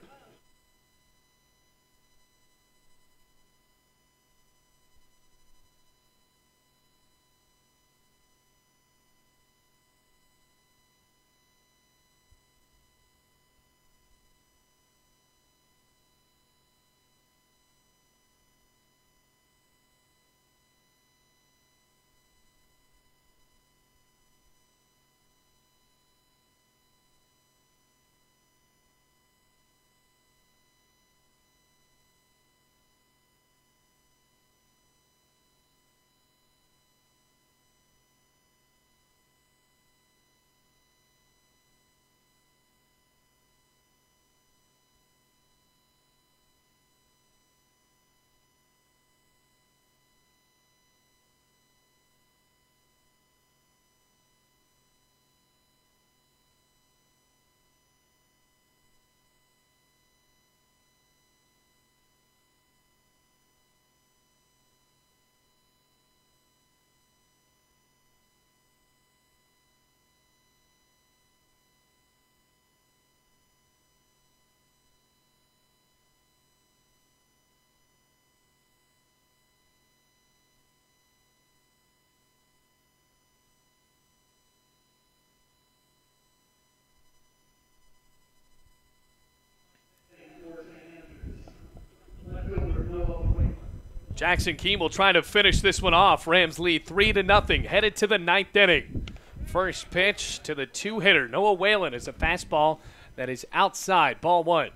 Jackson Keane will try to finish this one off. Rams lead 3-0, headed to the 9th inning. First pitch to the 2-hitter. Noah Whalen is a fastball that is outside. Ball 1.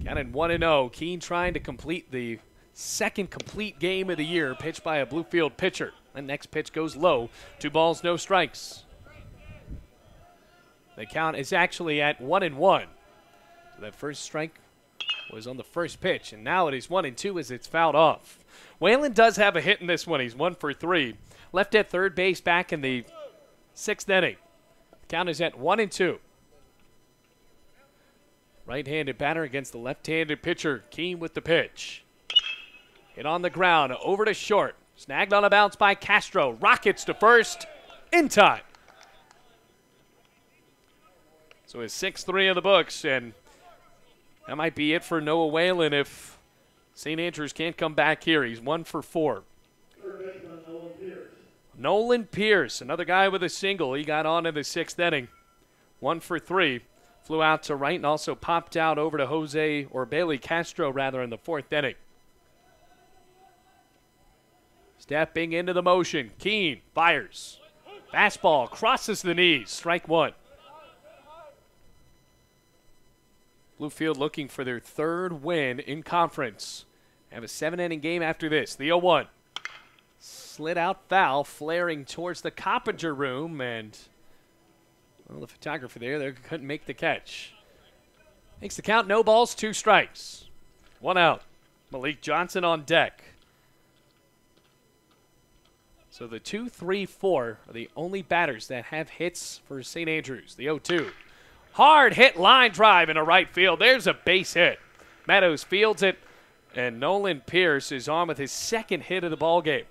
Counted 1-0. Keane trying to complete the 2nd complete game of the year, pitched by a Bluefield pitcher. The next pitch goes low. 2 balls, no strikes. The count is actually at 1-1. So that first strike was on the first pitch, and now it is 1-2 as it's fouled off. Whalen does have a hit in this one. He's 1 for 3. Left at third base back in the 6th inning. Count is at 1-2. Right-handed batter against the left-handed pitcher. Keane with the pitch. Hit on the ground, over to short. Snagged on a bounce by Castro. Rockets to first, in time. So his 6-3 in the books, and that might be it for Noah Whalen if St. Andrews can't come back here. He's 1 for 4. Nolan Pierce, another guy with a single. He got on in the 6th inning. 1 for 3. Flew out to right and also popped out over to Bailey Castro in the 4th inning. Stepping into the motion, Keane fires. Fastball crosses the knees, strike 1. Bluefield looking for their 3rd win in conference. Have a 7-inning game after this. The 0-1. Slid out foul, flaring towards the Coppinger room, and well, the photographer there couldn't make the catch. Makes the count, no balls, 2 strikes. 1 out. Malik Johnson on deck. So the 2, 3, 4 are the only batters that have hits for St. Andrews. The 0-2. Hard hit line drive into right field. There's a base hit. Meadows fields it, and Nolan Pierce is on with his 2nd hit of the ball game.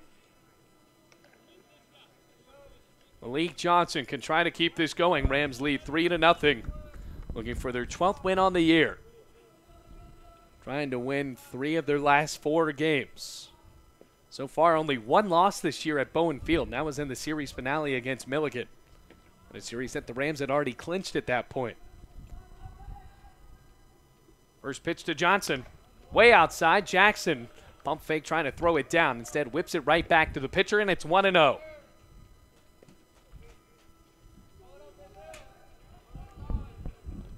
Malik Johnson can try to keep this going. Rams lead 3-0. Looking for their 12th win on the year. Trying to win 3 of their last 4 games. So far, only 1 loss this year at Bowen Field. And that was in the series finale against Milligan. A series that the Rams had already clinched at that point. First pitch to Johnson. Way outside. Jackson, pump fake trying to throw it down. Instead, whips it right back to the pitcher, and it's 1-0.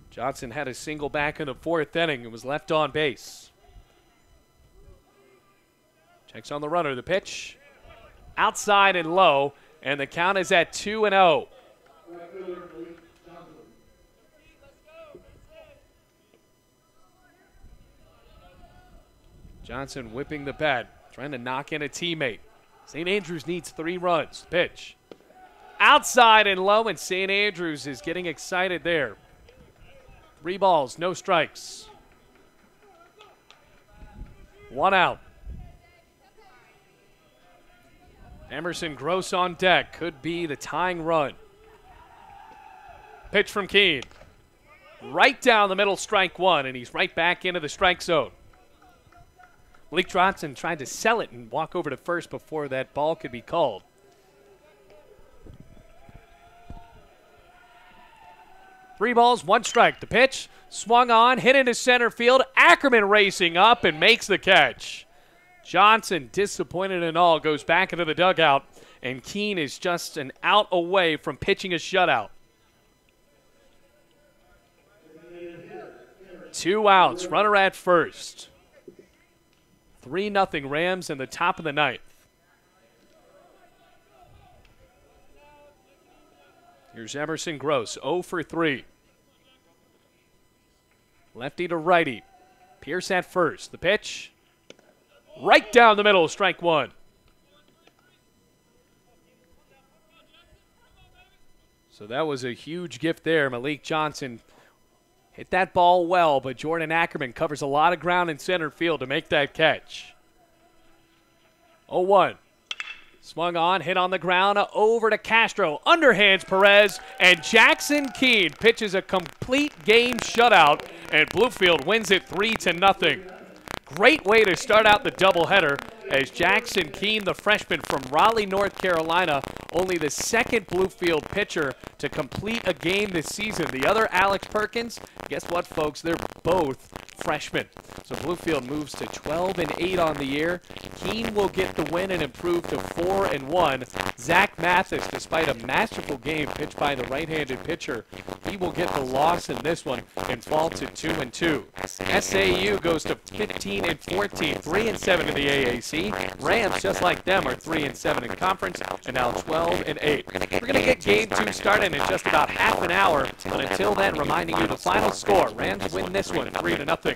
Johnson had a single back in the 4th inning and was left on base. Checks on the runner. The pitch. Outside and low, and the count is at 2-0. Johnson whipping the bat, trying to knock in a teammate. St. Andrews needs 3 runs. Pitch. Outside and low, and St. Andrews is getting excited there. 3 balls, no strikes. 1 out. Emerson Gross on deck. Could be the tying run. Pitch from Keane. Right down the middle, strike 1, and he's right back into the strike zone. Malik Johnson tried to sell it and walk over to first before that ball could be called. Three balls, 1 strike. The pitch, swung on, hit into center field. Ackerman racing up and makes the catch. Johnson, disappointed and all, goes back into the dugout, and Keane is just an out away from pitching a shutout. 2 outs, runner at first. 3-0 Rams in the top of the 9th. Here's Emerson Gross, 0 for 3. Lefty to righty. Pierce at first. The pitch. Right down the middle, strike 1. So that was a huge gift there. Malik Johnson hit that ball well, but Jordan Ackerman covers a lot of ground in center field to make that catch. 0-1. Swung on, hit on the ground, over to Castro. Underhands Perez, and Jackson Keane pitches a complete game shutout, and Bluefield wins it 3-0. Great way to start out the doubleheader as Jackson Keane, the freshman from Raleigh, North Carolina, only the 2nd Bluefield pitcher to complete a game this season. The other, Alex Perkins, guess what, folks? They're both freshmen. So Bluefield moves to 12-8 on the year. Keane will get the win and improve to 4-1. Zach Mathis, despite a masterful game pitched by the right-handed pitcher, he will get the loss in this one and fall to 2-2. SAU goes to 15-14, 3-7 in the AAC. Rams, just like them, are 3-7 in conference and now 12-8. We're going to get game 2 started in just about half an hour, but until then, reminding you the final score. Rams win this one 3-0.